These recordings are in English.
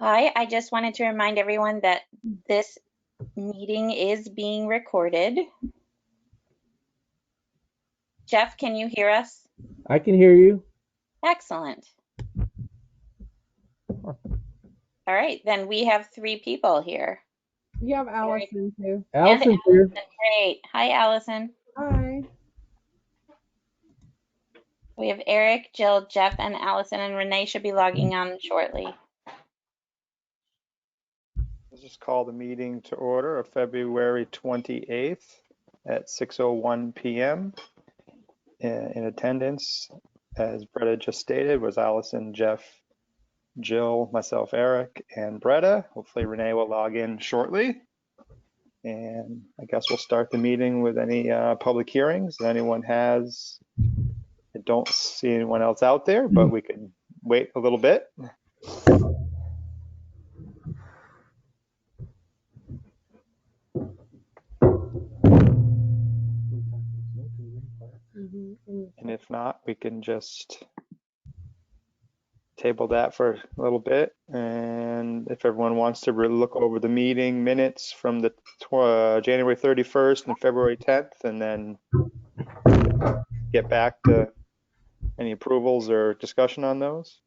Hi, I just wanted to remind everyone that this meeting is being recorded. Jeff, can you hear us? I can hear you. Excellent. All right, then we have 3 people here. You have Allison too. Allison's and here. Allison, great. Hi, Allison. Hi. We have Eric, Jill, Jeff, and Allison, and Renee should be logging on shortly. Let's just call the meeting to order of February 28th at 6:01 p.m. In attendance, as Bretta just stated, was Allison, Jeff, Jill, myself, Eric, and Bretta. Hopefully Renee will log in shortly. And I guess we'll start the meeting with any public hearings that anyone has. I don't see anyone else out there, but we could wait a little bit. And if not, we can just table that for a little bit. And if everyone wants to look over the meeting minutes from the January 31st and February 10th, and then get back to any approvals or discussion on those.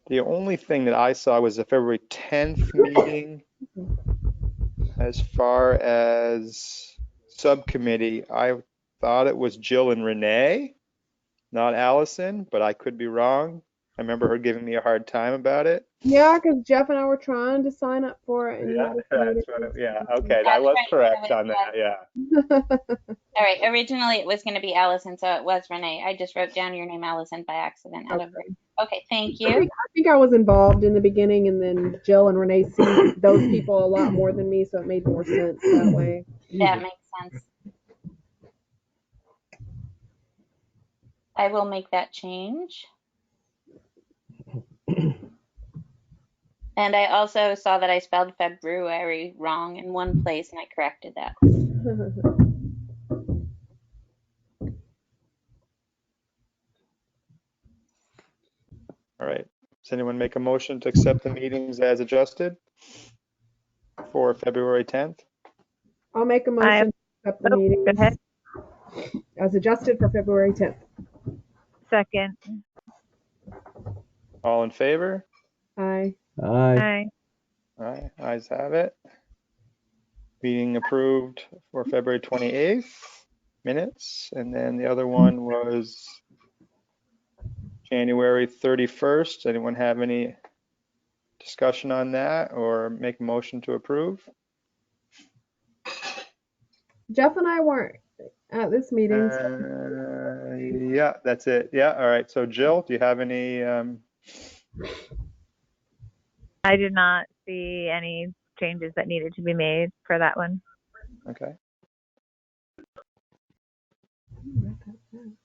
The only thing that I saw was the February 10th meeting. As far as subcommittee, I thought it was Jill and Renee, not Allison, but I could be wrong. I remember her giving me a hard time about it. Yeah, because Jeff and I were trying to sign up for it. And Yeah, that's what yeah, okay, I That's was right, correct so it on that, yeah. All right, originally it was going to be Allison, so it was Renee. I just wrote down your name, Allison, by accident. Okay, thank you. I think I was involved in the beginning, and then Jill and Renee see those people a lot more than me, so it made more sense that way. That makes sense. I will make that change. And I also saw that I spelled February wrong in one place, and I corrected that. All right, does anyone make a motion to accept the meetings as adjusted for February 10th? I'll make a motion to accept the meeting Go ahead. as adjusted for February 10th. Second. All in favor? Aye. Aye. Aye, ayes have it. Meeting approved for February 28th minutes, and then the other one was January 31st. Anyone have any discussion on that or make a motion to approve? Jeff and I weren't at this meeting. Yeah, that's it. Yeah, all right. So Jill, do you have any? I did not see any changes that needed to be made for that one. Okay.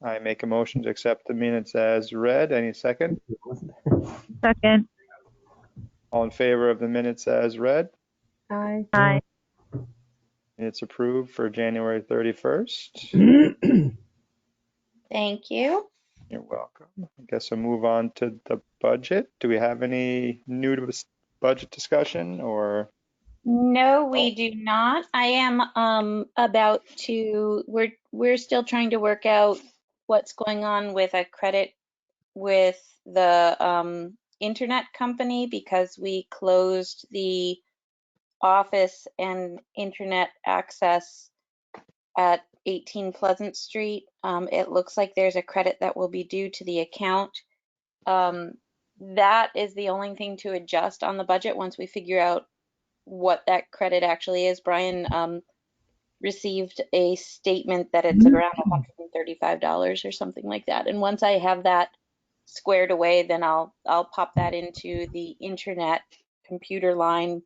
I make a motion to accept the minutes as read. Any second? Second. All in favor of the minutes as read? Aye. Aye. It's approved for January 31st. Thank you. You're welcome. I guess we'll move on to the budget. Do we have any new to this budget discussion or? No, we do not. I am about to, we're still trying to work out what's going on with a credit with the internet company because we closed the office and internet access at 18 Pleasant Street. It looks like there's a credit that will be due to the account. That is the only thing to adjust on the budget once we figure out what that credit actually is. Brian received a statement that it's around $135 or something like that. And once I have that squared away, then I'll pop that into the internet computer line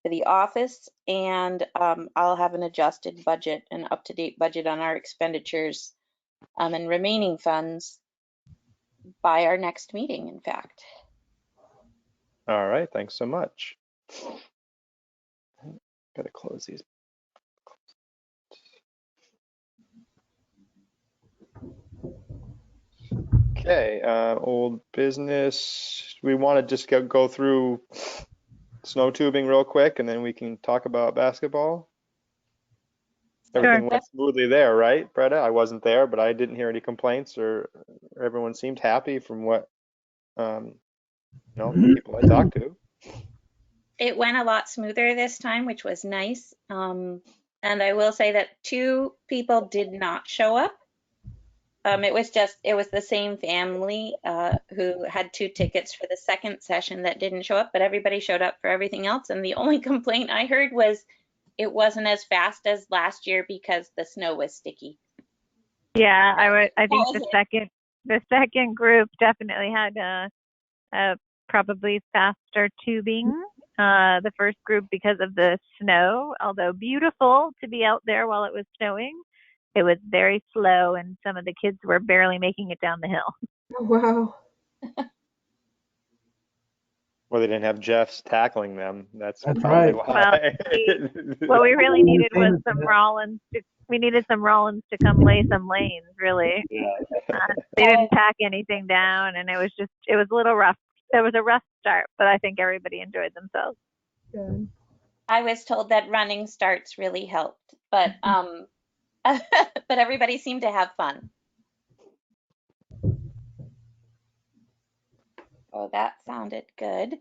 for the office, and I'll have an adjusted budget, an up-to-date budget on our expenditures and remaining funds by our next meeting, in fact. All right, thanks so much. Gotta close these. Okay, old business. We want to just go through snow tubing real quick and then we can talk about basketball. Everything Sure. went smoothly there, right, Bretta? I wasn't there, but I didn't hear any complaints or everyone seemed happy from what, people I talked to. It went a lot smoother this time, which was nice. And I will say that two people did not show up. It was the same family who had two tickets for the second session that didn't show up, but everybody showed up for everything else. And the only complaint I heard was it wasn't as fast as last year because the snow was sticky. Yeah, I That think was the second group definitely had probably faster tubing. The first group because of the snow, although beautiful to be out there while it was snowing, it was very slow and some of the kids were barely making it down the hill. Oh, wow. Well, they didn't have Jeffs tackling them. That's That's probably right. Well, why. what we really needed was Famous some for that. Rollins we needed some Rollins to come lay some lanes, really. They didn't pack anything down and it was a little rough. It was a rough start, but I think everybody enjoyed themselves. Good. I was told that running starts really helped, but but everybody seemed to have fun. Oh, that sounded good.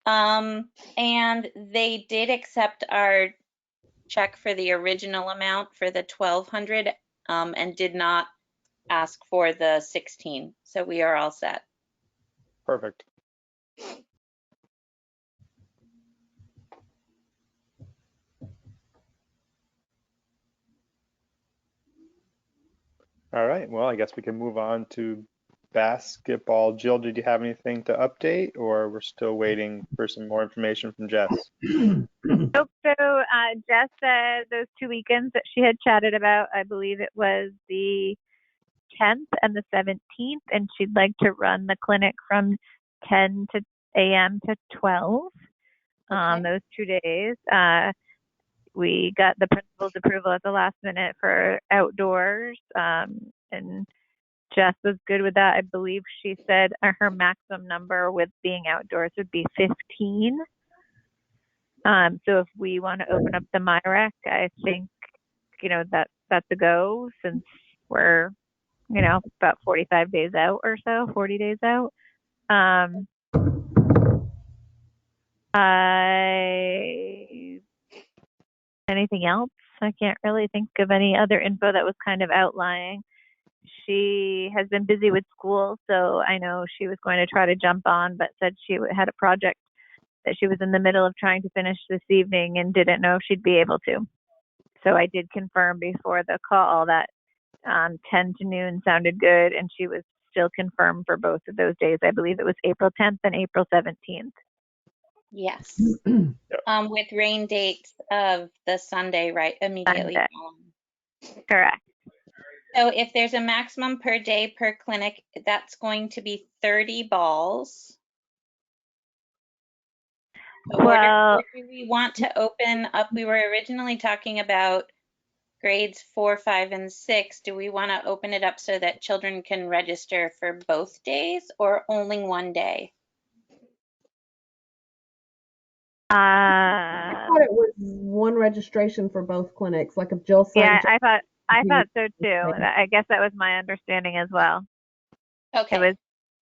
And they did accept our check for the original amount for the 1,200, and did not ask for the 16. So we are all set. Perfect. All right. Well, I guess we can move on to basketball. Jill, did you have anything to update, or we're still waiting for some more information from Jess? Nope. So Jess said those 2 weekends that she had chatted about, I believe it was the 10th and the 17th, and she'd like to run the clinic from 10 a.m. to 12 Okay. those 2 days. We got the principal's approval at the last minute for outdoors, and Jess was good with that. I believe she said her maximum number with being outdoors would be 15. So if we want to open up the MyRec, I think, that's a go since we're, about 45 days out or so, 40 days out. Anything else? I can't really think of any other info that was kind of outlying. She has been busy with school, so I know she was going to try to jump on, but said she had a project that she was in the middle of trying to finish this evening and didn't know if she'd be able to. So I did confirm before the call that 10 to noon sounded good, and she was still confirmed for both of those days. I believe it was April 10th and April 17th. Yes. With rain dates of the Sunday, right, immediately Sunday. following. Correct. So if there's a maximum per day per clinic, that's going to be 30 balls. Well, Or do we want to open up? We were originally talking about grades 4, 5, and 6. Do we want to open it up so that children can register for both days or only one day? I thought it was one registration for both clinics, like if Jill yeah, signed. I thought so too. I guess that was my understanding as well. Okay. It was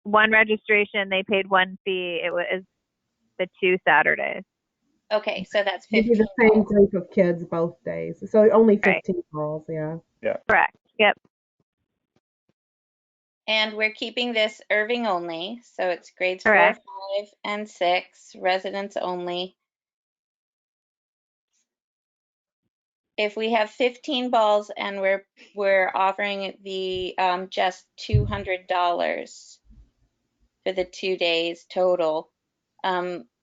one registration. They paid one fee. It was the 2 Saturdays. Okay, so that's Maybe 15 the same balls. group of kids both days. So only Right. 15 girls, yeah. Yeah. Correct. Yep. And we're keeping this Irving only, so it's grades 4, Correct. 5, and 6, residents only. If we have 15 balls and we're offering the just $200 for the 2 days total,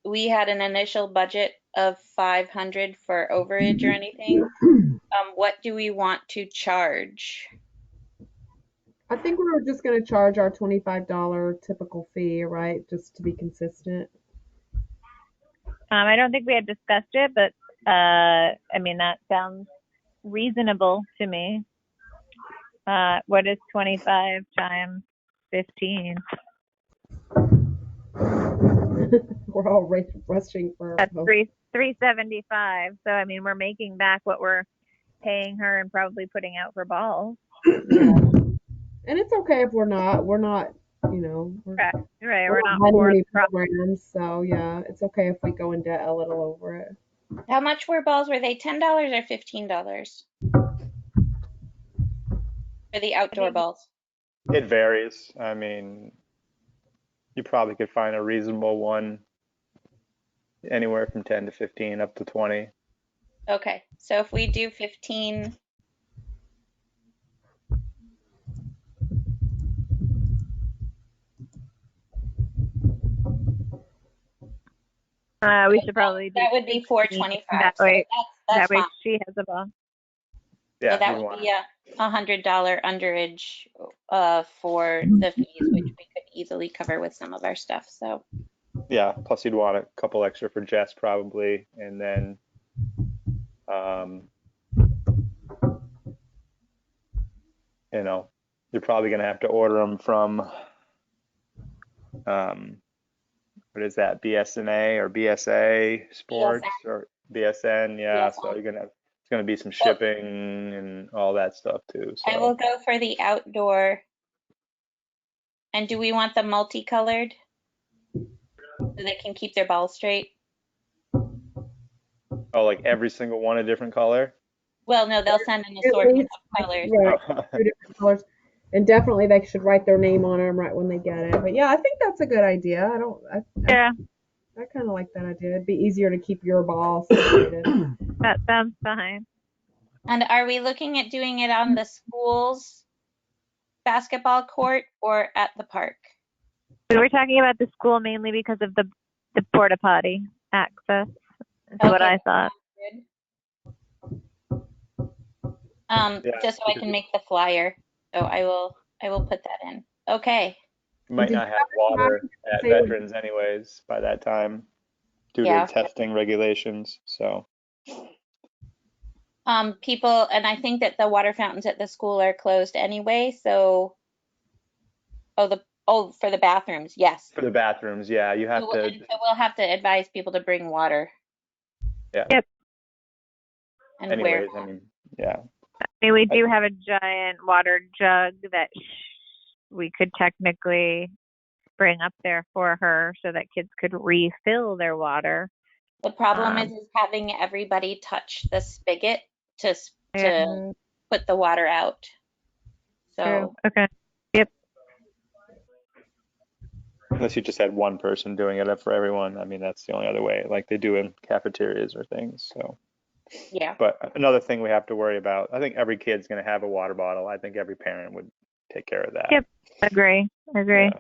we had an initial budget of 500 for overage or anything. What do we want to charge? I think we were just going to charge our $25 typical fee, right? Just to be consistent. I don't think we had discussed it, but that sounds reasonable to me. What is 25 times 15. We're all rushing for. That's 375. So I mean, we're making back what we're paying her and probably putting out for balls. And it's okay if we're not. We're not. You know. Right. We're We're not not running for any profit. programs, so yeah, it's okay if we go in debt a little over it. How much were balls? Were they $10 or $15 for the outdoor balls? It varies. I mean, you probably could find a reasonable one anywhere from 10 to 15 up to 20. Okay, so if we do 15, We should probably do that would be 16. 425. That So way, that's that way fine. she has a ball. Yeah, Yeah, that you'd would want be a $100 underage for the fees, which we could easily cover with some of our stuff. So yeah. Plus, you'd want a couple extra for Jess probably, and then you know, you're probably gonna have to order them from what is that, BSNA or BSA Sports BSN, or BSN? Yeah, so BSN. it's gonna be some Well, shipping and all that stuff too. I will So go for the outdoor. And do we want them multicolored so they can keep their balls straight? oh, like every single one a different color? Well, no, they'll send an At assortment least, of colors. right, Oh, 2 different colors, and definitely they should write their name on them right when they get it. But yeah, I think that's a good idea. Yeah, I kind of like that idea. It'd be easier to keep your ball separated. that sounds fine. And are we looking at doing it on the school's basketball court or at the park? We were talking about the school mainly because of the porta potty access. Is what I thought. yeah, Just so I because can make the flyer. So I will put that in. Okay. you might Did not you have water at say- Veterans anyways by that time due Yeah. to testing regulations. So People, and I think that the water fountains at the school are closed anyway. So, for the bathrooms, yes. for the bathrooms, yeah, you have to. So we'll have to advise people to bring water. Yeah. Yep. And Anyways, where. I mean, yeah. I mean, we do have a giant water jug that we could technically bring up there for her so that kids could refill their water. The problem is having everybody touch the spigot to Yeah. put the water out. So True. Okay. Yep. Unless you just had one person doing it for everyone. I mean, that's the only other way, like they do in cafeterias or things. So, yeah. but another thing we have to worry about, I think every kid's going to have a water bottle. I think every parent would take care of that. Yep. Agree. Yeah.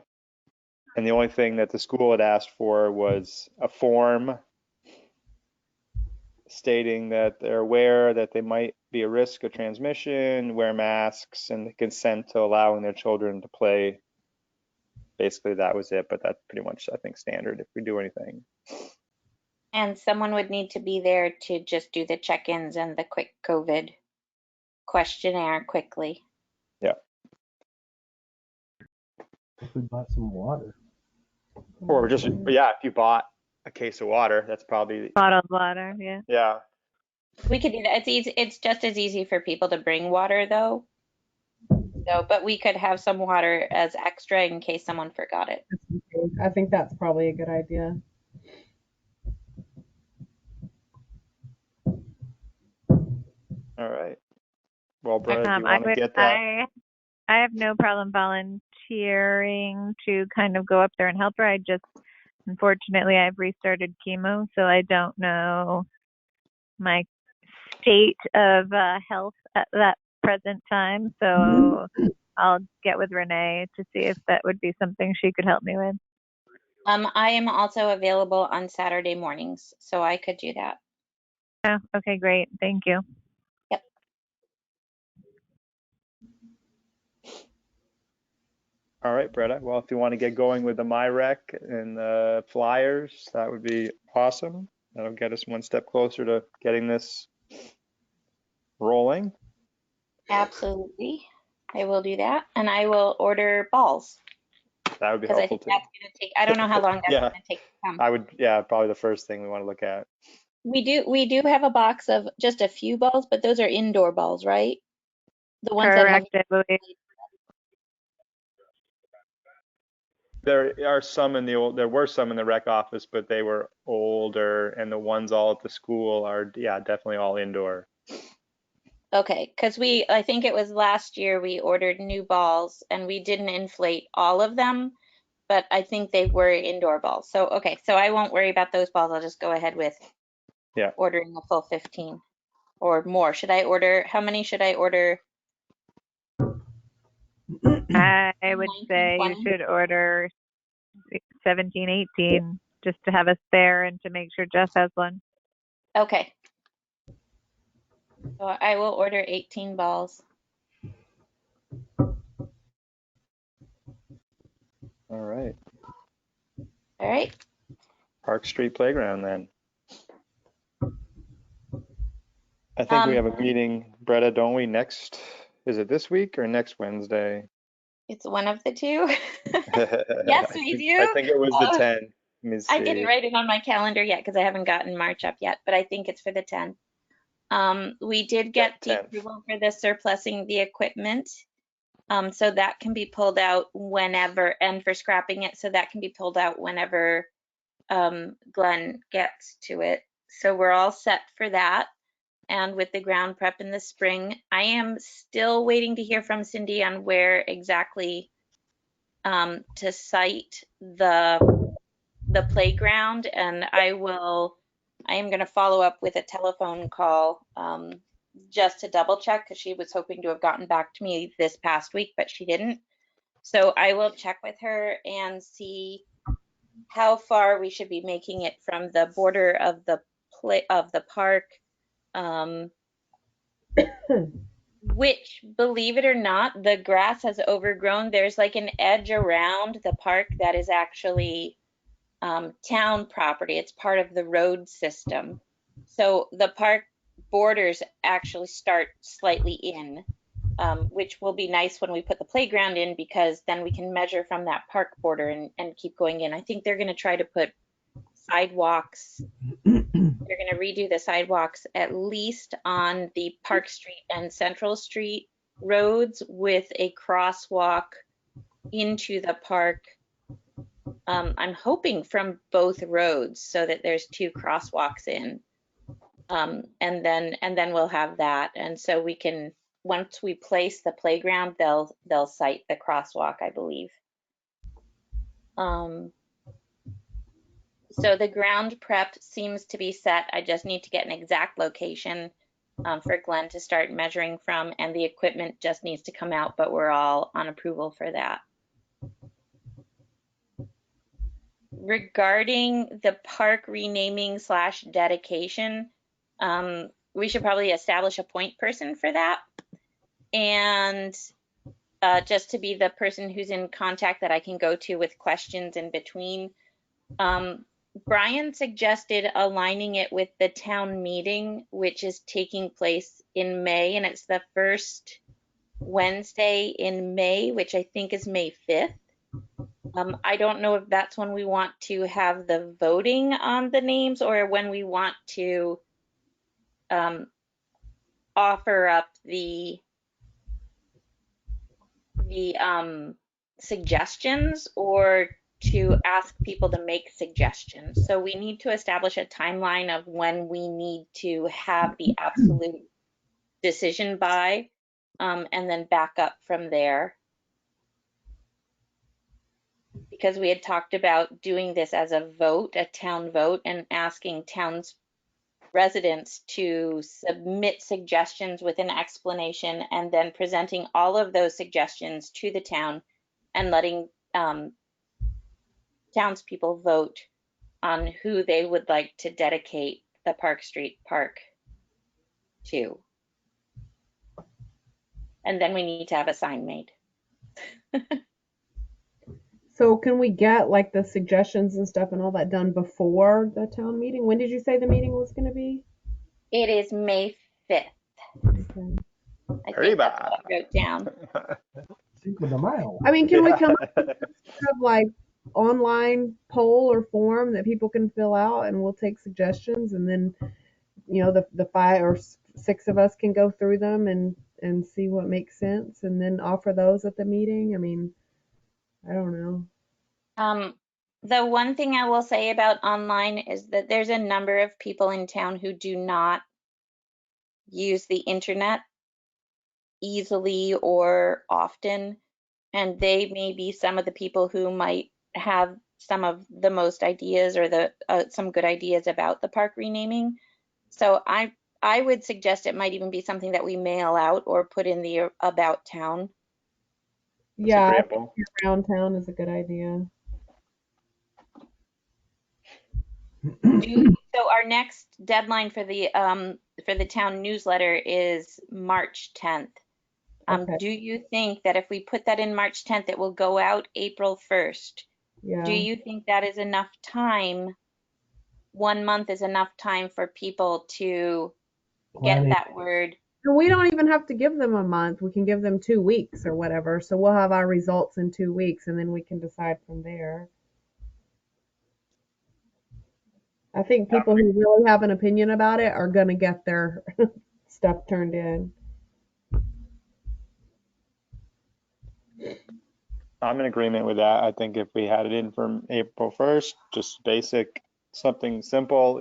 And the only thing that the school had asked for was a form stating that they're aware that they might be a risk of transmission, wear masks, and the consent to allowing their children to play. Basically, that was it, but that's pretty much, I think, standard if we do anything. And someone would need to be there to just do the check-ins and the quick COVID questionnaire quickly. Yeah. If we bought some water. Or just, yeah, if you bought a case of water, that's probably, Bottled water. Yeah. yeah. We could do that. It's easy. It's just as easy for people to bring water though. So, but we could have some water as extra in case someone forgot it. I think that's probably a good idea. All right. Well, Brett, do you I want to get that? I have no problem volunteering to kind of go up there and help her. I just, unfortunately, I've restarted chemo, so I don't know my state of health at that present time. So I'll get with Renee to see if that would be something she could help me with. I am also available on Saturday mornings, so I could do that. Oh, okay, great. Thank you. Yep. All right, Brett. Well, if you want to get going with the MyRec and the flyers, that would be awesome. That'll get us one step closer to getting this rolling. Absolutely. I will do that. And I will order balls. That would be because I helpful think too. that's going to take, I don't know how long that's Yeah. going to take to come. I would, yeah, probably the first thing we want to look at. We do have a box of just a few balls, but those are indoor balls, right? The ones that have. Correct, I believe. There are some in the old, there were some in the rec office, but they were older, and the ones all at the school are, yeah, definitely all indoor. Okay, because I think it was last year we ordered new balls and we didn't inflate all of them, but I think they were indoor balls. So, okay, so I won't worry about those balls. I'll just go ahead with Yeah. ordering a full 15 or more. How many should I order? I would 19, say you 20? should order 17, 18 just to have a spare and to make sure Jeff has one. Okay. So I will order 18 balls. All right. All right. Park Street Playground then. I think we have a meeting, Bretta, don't we, next, is it this week or next Wednesday? It's one of the two. Yes, we do. I think it was the 10. Let me I see. didn't write it on my calendar yet because I haven't gotten March up yet, but I think it's for the 10th. We did get the 10th. approval for the surplusing the equipment. So that can be pulled out whenever, and for scrapping it, so that can be pulled out whenever Glenn gets to it. So we're all set for that. And with the ground prep in the spring, I am still waiting to hear from Cindy on where exactly to site the playground, and I am going to follow up with a telephone call just to double check, because she was hoping to have gotten back to me this past week, but she didn't. So I will check with her and see how far we should be making it from the border of the park, which, believe it or not, the grass has overgrown. There's like an edge around the park that is actually town property. It's part of the road system. So the park borders actually start slightly in, which will be nice when we put the playground in, because then we can measure from that park border and keep going in. I think they're going to try to put sidewalks. They're going to redo the sidewalks at least on the Park Street and Central Street roads, with a crosswalk into the park. I'm hoping from both roads, so that there's two crosswalks in, and then we'll have that. And so we can, once we place the playground, they'll site the crosswalk, I believe. So the ground prep seems to be set. I just need to get an exact location for Glenn to start measuring from, and the equipment just needs to come out, but we're all on approval for that. Regarding the park renaming / dedication, we should probably establish a point person for that, and just to be the person who's in contact that I can go to with questions in between. Brian suggested aligning it with the town meeting, which is taking place in May, and it's the first Wednesday in May, which I think is May 5th. I don't know if that's when we want to have the voting on the names, or when we want to offer up the suggestions, or to ask people to make suggestions. So we need to establish a timeline of when we need to have the absolute decision by, and then back up from there. Because we had talked about doing this as a vote, a town vote, and asking towns residents to submit suggestions with an explanation, and then presenting all of those suggestions to the town and letting townspeople vote on who they would like to dedicate the Park Street Park to. And then we need to have a sign made. So can we get like the suggestions and stuff and all that done before the town meeting? When did you say the meeting was going to be? It is May 5th. Okay. I think that's what I wrote down. Cinco de Mayo. I mean, can we come up have like online poll or form that people can fill out, and we'll take suggestions, and then the 5 or 6 of us can go through them and see what makes sense, and then offer those at the meeting. I mean, I don't know. Um, the one thing I will say about online is that there's a number of people in town who do not use the internet easily or often, and they may be some of the people who might have some of the most ideas or the some good ideas about the park renaming. So I would suggest it might even be something that we mail out or put in the about town. It's Yeah, I think agreeable. around town is a good idea. So our next deadline for the town newsletter is March 10th. Okay, Do you think that if we put that in March 10th, it will go out April 1st? Do yeah. you think that is enough time? 1 month is enough time for people to get Planning. that word? And we don't even have to give them a month. We can give them 2 weeks or whatever. So we'll have our results in 2 weeks, and then we can decide from there. I think people who really have an opinion about it are gonna get their stuff turned in. I'm in agreement with that. I think if we had it in from April 1st, just basic, something simple,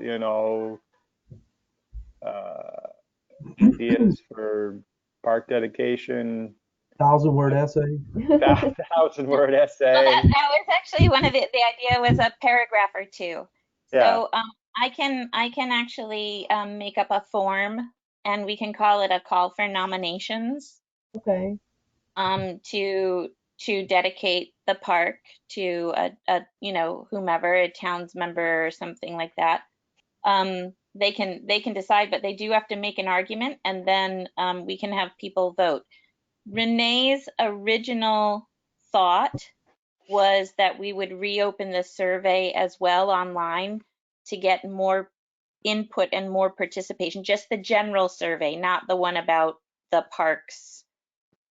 ideas for park dedication, 1,000-word essay. 1,000-word Well, essay. that was actually one of the idea was a paragraph or two. Yeah, So I can actually make up a form and we can call it a call for nominations Okay. to dedicate the park to a whomever, a town's member or something like that. They can decide, but they do have to make an argument, and then we can have people vote. Renee's original thought was that we would reopen the survey as well online to get more input and more participation, just the general survey, not the one about the park's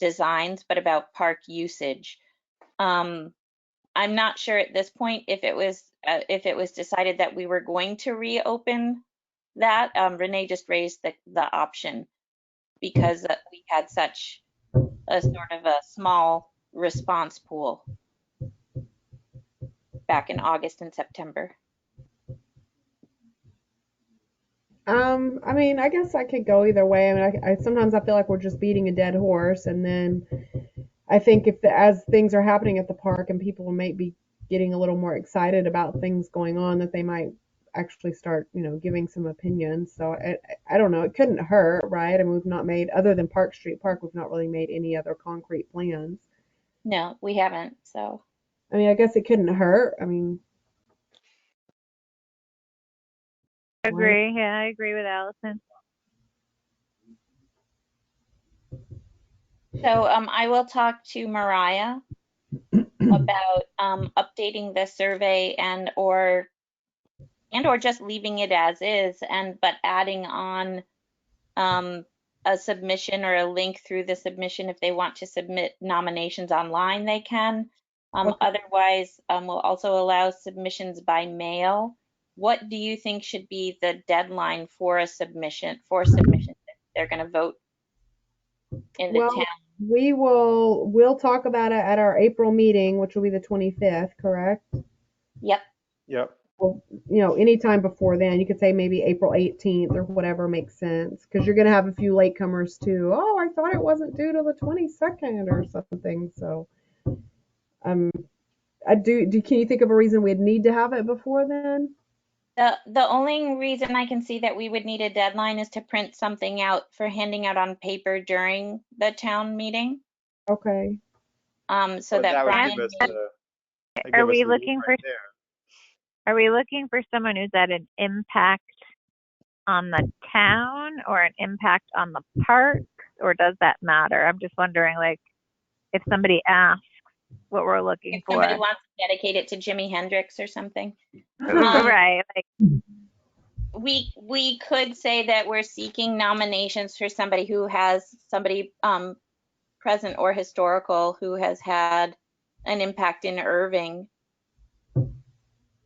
designs, but about park usage. Um, I'm not sure at this point if it was decided that we were going to reopen that. Renee just raised the option because we had such a sort of a small response pool back in August and September. I mean, I guess I could go either way. I mean, I sometimes I feel like we're just beating a dead horse, and then I think as things are happening at the park and people might be getting a little more excited about things going on, that they might actually start, giving some opinions. So I don't know. It couldn't hurt, right? I mean, we've not made, other than Park Street Park, we've not really made any other concrete plans. No, we haven't. So I mean, I guess it couldn't hurt. I mean, why not? Agree. Yeah, I agree with Allison. I will talk to Mariah about updating the survey and or just leaving it as is, but adding on um, a submission or a link through the submission. If they want to submit nominations online, they can. Okay. Otherwise, we'll also allow submissions by mail. What do you think should be the deadline for a submission, if they're going to vote in the town? Well, we'll talk about it at our April meeting, which will be the 25th, correct? Yep. yep. Well, anytime before then. You could say maybe April 18th or whatever makes sense, because you're going to have a few latecomers too. Oh, I thought it wasn't due to the 22nd or something. So, um, can you think of a reason we'd need to have it before then? The only reason I can see that we would need a deadline is to print something out for handing out on paper during the town meeting, Okay. so But that that would Brian give us may. Are give us we the room looking for right there. are we looking for someone who's had an impact on the town or an impact on the park, or does that matter? I'm just wondering, like, if somebody asks what we're looking If somebody for. wants to dedicate it to Jimi Hendrix or something. Right. Like, We could say that we're seeking nominations for somebody present or historical who has had an impact in Irving.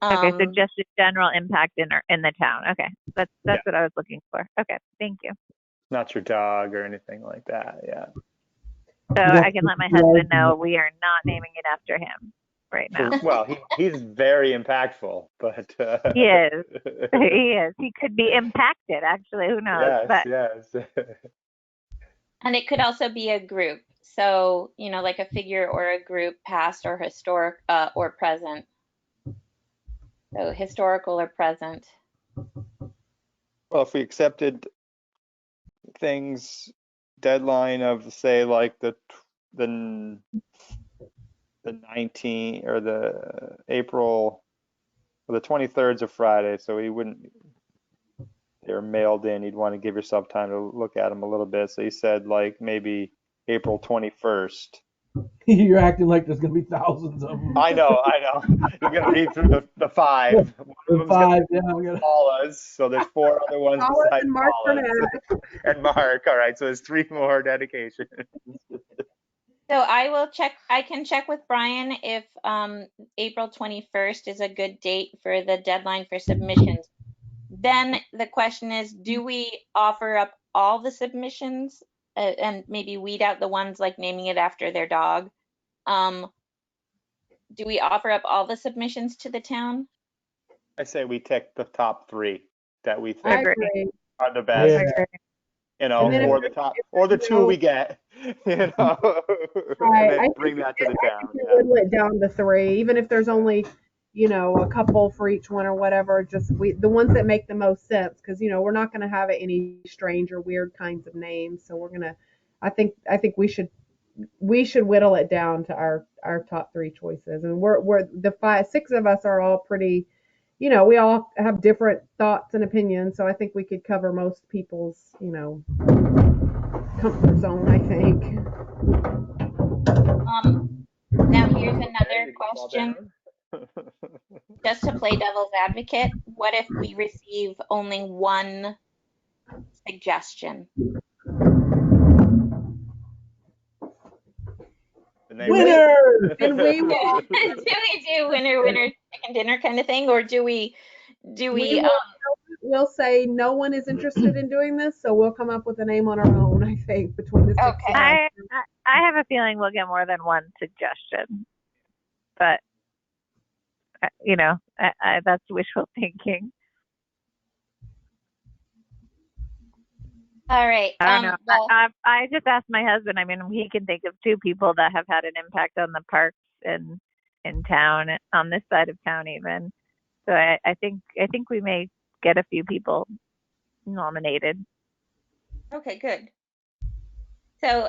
Okay, so just a general impact in the town. Okay, that's Yeah. what I was looking for. Okay, thank you. Not your dog or anything like that. Yeah. So You got I can let my to- husband know we are not naming it after him right now. Well, he's very impactful, but He is. He is. He could be impacted, actually. Who knows? yes, But yes. And it could also be a group. So, like a figure or a group, past or historic or present. So historical or present. Well, if we accepted things deadline of say like the 19th or the April, well, the 23rd's a Friday, so they're mailed in. You'd want to give yourself time to look at them a little bit. So he said like maybe April 21st. You're acting like there's gonna be thousands of them. I know. You're gonna read through the five. One of The them's gonna five, yeah, I'm gonna. Paula's, so there's four other ones Paula's besides and Mark Paula's. Burnett. And Mark. All right, so there's three more dedications. So I can check with Brian if April 21st is a good date for the deadline for submissions. Then the question is, do we offer up all the submissions and maybe weed out the ones like naming it after their dog? Do we offer up all the submissions to the town? I say we take the top three that we I think Agree. agree. are the best, Yeah. agree. you know, And then or if the top, if or the there's two no- we get, you know, Right. and I then bring that to the I town. think we Yeah. whittle it down to three, even if there's only, a couple for each one or whatever. Just the ones that make the most sense, because we're not going to have any strange or weird kinds of names. So we're gonna. I think we should whittle it down to our top three choices, and we're the six of us are all pretty. We all have different thoughts and opinions, so I think we could cover most people's, comfort zone, I think. Now here's Okay, another you can fall question, down. just to play devil's advocate. What if we receive only one suggestion? The name Winner! And we will, Do we do winner chicken dinner kind of thing, or do we we will we'll say no one is interested in doing this, so we'll come up with a name on our own, I think, between the six Okay. of us. I have a feeling we'll get more than one suggestion, but that's wishful thinking. All right. I don't know. Well, I just asked my husband. I mean, he can think of two people that have had an impact on the parks in town, on this side of town even. So I think we may get a few people nominated. okay, good. So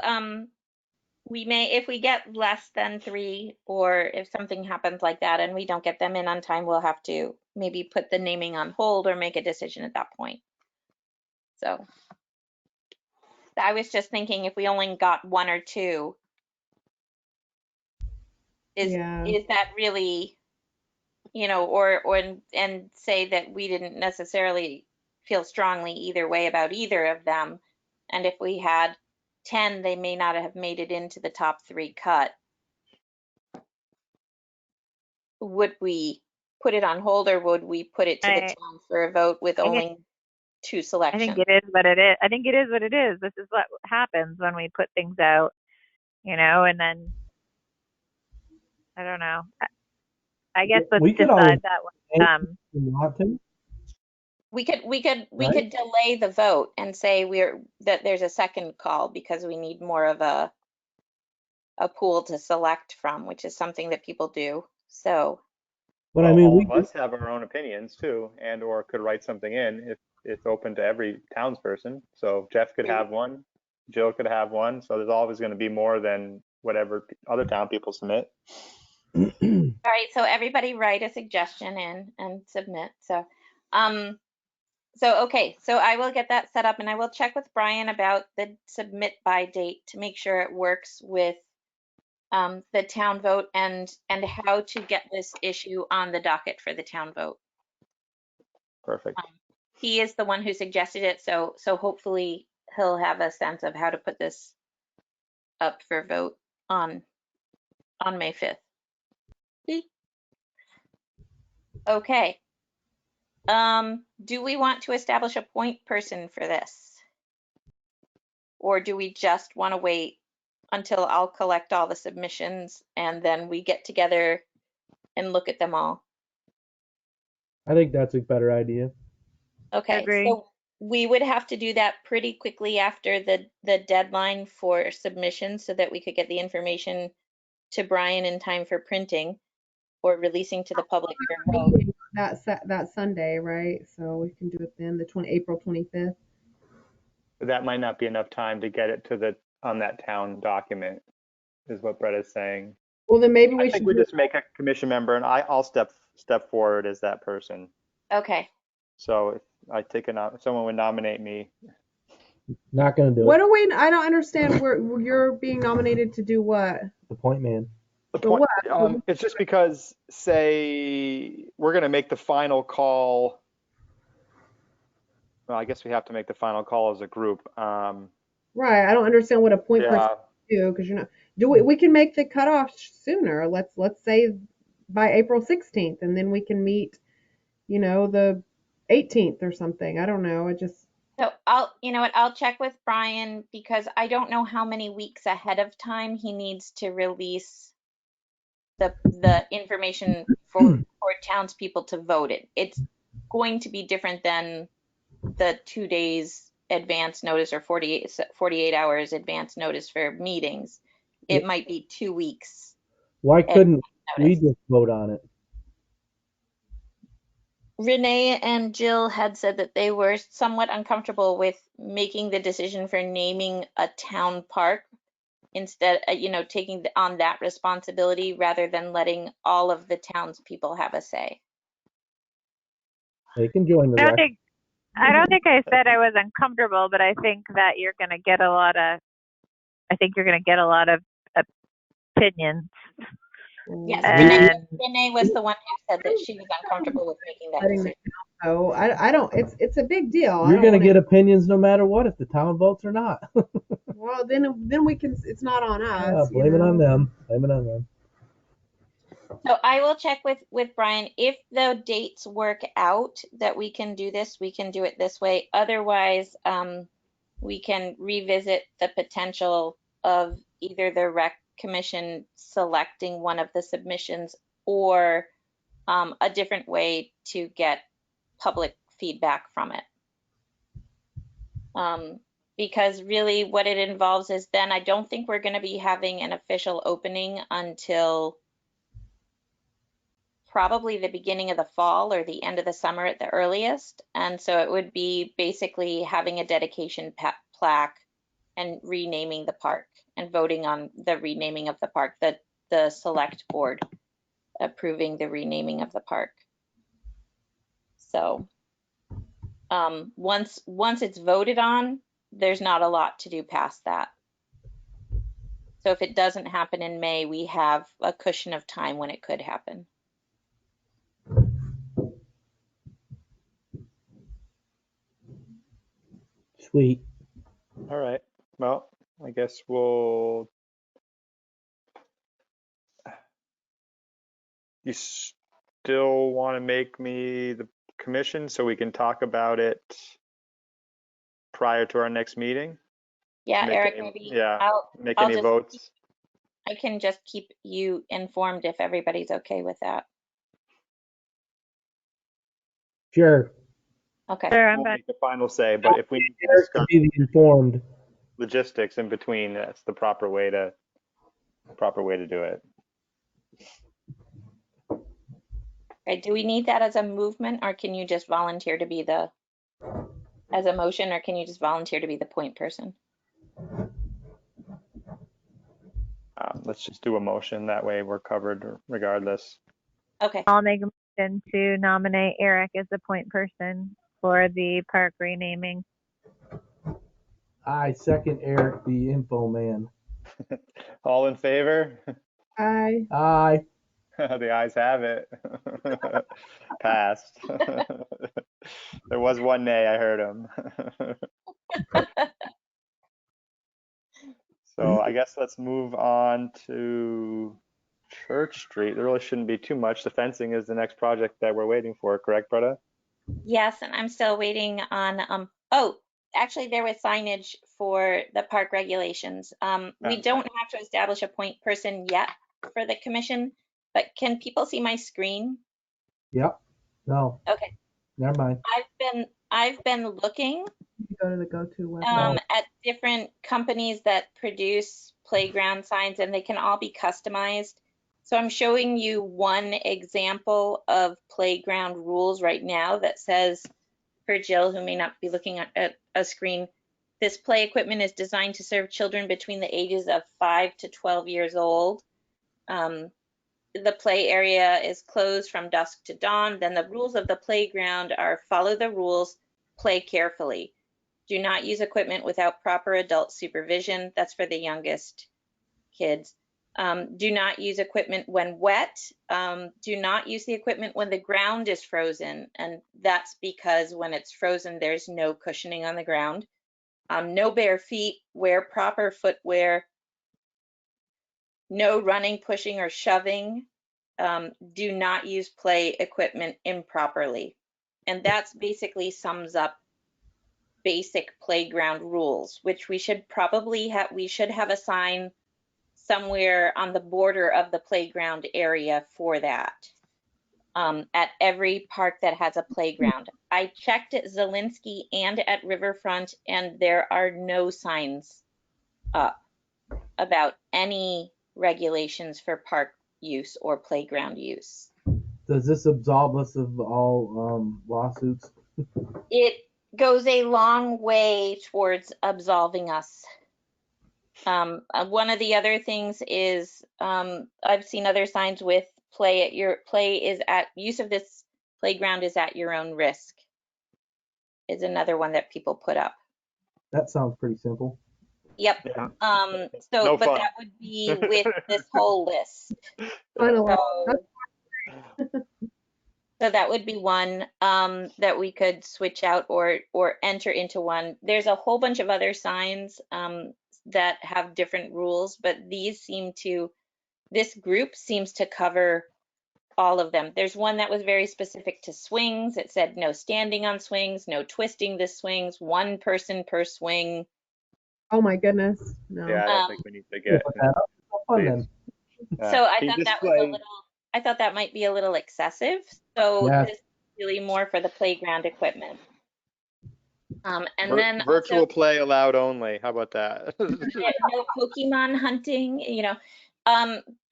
we may, if we get less than three, or if something happens like that and we don't get them in on time, we'll have to maybe put the naming on hold or make a decision at that point. So I was just thinking, if we only got one or two, is that really, and say that we didn't necessarily feel strongly either way about either of them, and if we had 10, they may not have made it into the top three cut. Would we put it on hold, or would we put it to the town for a vote with only two I selections? think it is what it is. I think it is what it is. This is what happens when we put things out, and then I don't know. I guess let's We could decide always that one. Not to. We could Right. delay the vote and say that there's a second call because we need more of a pool to select from, which is something that people do. So, But Well, I mean, all we of us have our own opinions too, and or could write something in if it's open to every townsperson. So Jeff could have one, Jill could have one. So there's always going to be more than whatever other town people submit. all right, so everybody write a suggestion in and submit. Okay, so I will get that set up, and I will check with Brian about the submit by date to make sure it works with the town vote and how to get this issue on the docket for the town vote. Perfect. He is the one who suggested it, so hopefully he'll have a sense of how to put this up for vote on May 5th. Okay. Do we want to establish a point person for this? Or do we just want to wait until I'll collect all the submissions and then we get together and look at them all? I think that's a better idea. Okay, Agree. so we would have to do that pretty quickly after the deadline for submissions so that we could get the information to Brian in time for printing or releasing to the public for vote. Meeting that Sunday, right? So we can do it then, April 25th. That might not be enough time to get it to on that town document, is what Brett is saying. Well, then maybe I we think should we do just make a commission member, and I'll step forward as that person. Okay, So if I take someone would nominate me. Not gonna do What it. are we? I don't understand. Where you're being nominated to do what? The point man. The For point, what? it's just because, say, we're going to make the final call. Well, I guess we have to make the final call as a group. Right. I don't understand what a point person Yeah, do because you're not. Do we? We can make the cutoff sooner. Let's say by April 16th, and then we can meet. The 18th or something. I don't know. It just. so you know what, I'll check with Brian because I don't know how many weeks ahead of time he needs to release the information for townspeople to vote it. It's going to be different than the 2 days advance notice or 48 hours advance notice for meetings. It might be 2 weeks Why advance couldn't we notice. just vote on it? Renee and Jill had said that they were somewhat uncomfortable with making the decision for naming a town park instead, taking on that responsibility rather than letting all of the townspeople have a say. They can join the I don't rec. think I don't think I said I was uncomfortable, but I think that you're going to get a lot of. I think you're going to get a lot of opinions. Yes, And Renee was the one who said that she was uncomfortable with making that Letting the decision. town vote. I don't. It's a big deal. I You're don't gonna wanna- get opinions no matter what if the town votes or not. Well, then we can. It's not on us. Blame it on them. Blame it on them. So I will check with Brian. If the dates work out that we can do this, we can do it this way. Otherwise, we can revisit the potential of either the rec commission selecting one of the submissions or a different way to get public feedback from it. Because really what it involves is then I don't think we're going to be having an official opening until probably the beginning of the fall or the end of the summer at the earliest. And so it would be basically having a dedication plaque and renaming the park and voting on the renaming of the park, the select board approving the renaming of the park. So once it's voted on, there's not a lot to do past that. So if it doesn't happen in May, we have a cushion of time when it could happen. Sweet. all right. Well, I guess we'll. You still want to make me the commission so we can talk about it prior to our next meeting? Yeah, Make Eric, any- maybe yeah, make I'll any just votes? I can just keep you informed if everybody's okay with that. Sure. Okay. sure, I'm Won't fine. make the final say, but if we need to Eric discuss to be informed. logistics in between, that's the proper way to do it. Okay, do we need that as a movement or can you just volunteer to be as a motion or can you just volunteer to be the point person? Let's just do a motion. That way we're covered regardless. Okay. I'll make a motion to nominate Eric as the point person for the park renaming. I second Eric, the info man. All in favor? I. Aye. The ayes have it. Passed. There was one nay, I heard him. So I guess let's move on to Church Street, there really shouldn't be too much. The fencing is the next project that we're waiting for, correct, Bretta? Yes, and I'm still waiting on, oh, actually there was signage for the park regulations. We don't have to establish a point person yet for the commission, but can people see my screen? Yep. No, Okay, never mind. I've been looking You go to the go-to website. at different companies that produce playground signs, and they can all be customized. So I'm showing you one example of playground rules right now that says, for Jill, who may not be looking at a screen, this play equipment is designed to serve children between the ages of 5 to 12 years old. The play area is closed from dusk to dawn. Then the rules of the playground are: follow the rules, play carefully. Do not use equipment without proper adult supervision. That's for the youngest kids. Do not use equipment when wet. Do not use the equipment when the ground is frozen. And that's because when it's frozen, there's no cushioning on the ground. No bare feet, wear proper footwear. No running, pushing, or shoving. Do not use play equipment improperly. And that's basically sums up basic playground rules, which we should probably have. We should have a sign somewhere on the border of the playground area for that, at every park that has a playground. I checked at Zelinsky and at Riverfront, and there are no signs up about any regulations for park use or playground use. Does this absolve us of all lawsuits? It goes a long way towards absolving us. One of the other things is, I've seen other signs with use of this playground is at your own risk, is another one that people put up. That sounds pretty simple. Yep. Yeah. But fun. that would be with this whole list. Finally. So that would be one that we could switch out or enter into one. There's a whole bunch of other signs that have different rules, but this group seems to cover all of them. There's one that was very specific to swings. It said no standing on swings, no twisting the swings, one person per swing. Oh my goodness. No. Yeah, I don't think we need to get. Put that up. Have fun then. So I Can you thought that was display- I thought that might be a little excessive. So Yes. this is really more for the playground equipment. And then virtual also, play allowed only. How about that? no Pokemon hunting,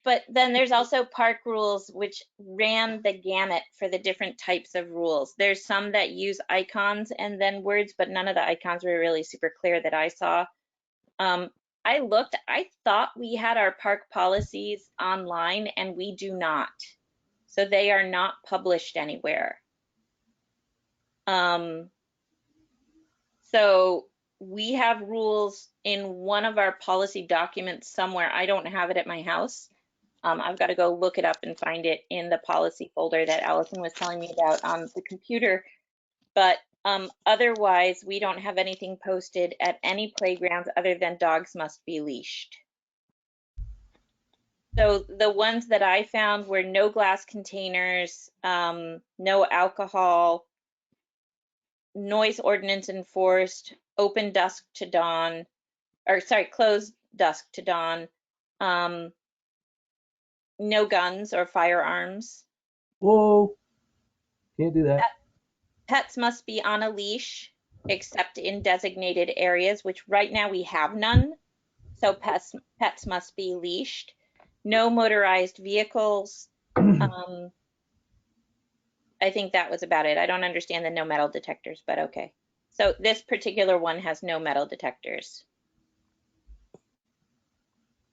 but then there's also park rules, which ran the gamut for the different types of rules. There's some that use icons and then words, but none of the icons were really super clear that I saw. I looked, I thought we had our park policies online, and we do not. So they are not published anywhere. So we have rules in one of our policy documents somewhere. I don't have it at my house. I've got to go look it up and find it in the policy folder that Allison was telling me about on the computer. But otherwise, we don't have anything posted at any playgrounds other than dogs must be leashed. So the ones that I found were no glass containers, no alcohol, noise ordinance enforced, open dusk to dawn, closed dusk to dawn, no guns or firearms. Whoa. Can't do that. Pets must be on a leash except in designated areas, which right now we have none. So pets must be leashed. No motorized vehicles. I think that was about it. I don't understand the no metal detectors, but okay. So this particular one has no metal detectors.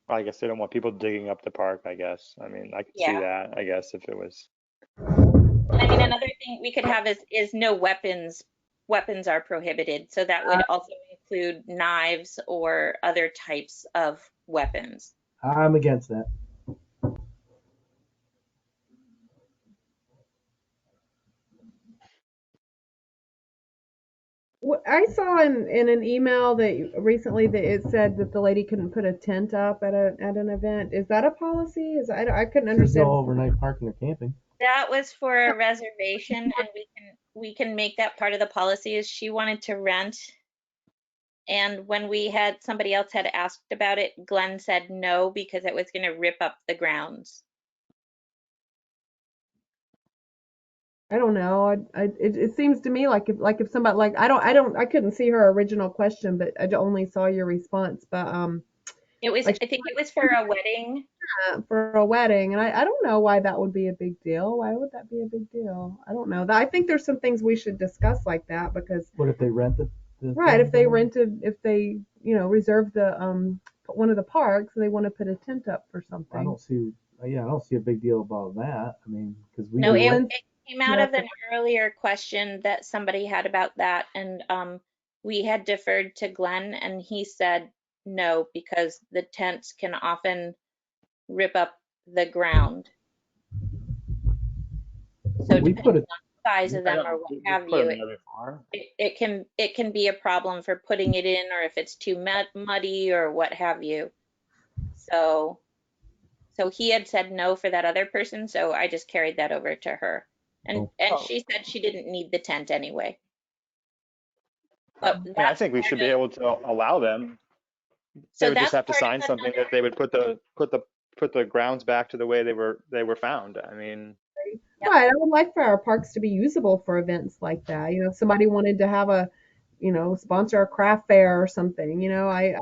I guess they don't want people digging up the park, I guess. I mean, I could see Yeah. that, I guess, if it was. I mean, another thing we could have is no weapons. Weapons are prohibited. So that would also include knives or other types of weapons. I'm against that. I saw in an email that recently that it said that the lady couldn't put a tent up at an event. Is that a policy? I couldn't There's no understand. overnight parking or camping. That was for a reservation, and we can make that part of the policy. Is she wanted to rent, and when we had somebody else had asked about it, Glenn said no because it was going to rip up the grounds. I don't know. It seems to me like if somebody like I couldn't see her original question, but I only saw your response. But It was, like I think it was for a wedding. for a wedding, and I don't know why that would be a big deal. Why would that be a big deal? I don't know. I think there's some things we should discuss like that because What if they rent the right, thing if they somewhere? rented, if they reserved the one of the parks and they want to put a tent up for I something. don't see. Yeah, I don't see a big deal about that. I mean, because we No, do it, it. Glenn, it came out yeah, of an earlier question that somebody had about that, and we had deferred to Glenn, and he said no because the tents can often rip up the ground. So We put depending it. on the size of I them or know, what we have put you, them there before. it can be a problem for putting it in, or if it's too muddy or what have you. So he had said no for that other person, so I just carried that over to her. And Oh, and she said she didn't need the tent anyway. But I mean, I that's think we part should be of able to allow them. They so would just that's have to part sign of something that they would put the grounds back to the way they were found. I mean, yep. right. I would like for our parks to be usable for events like that. If somebody wanted to have a, sponsor a craft fair or something, I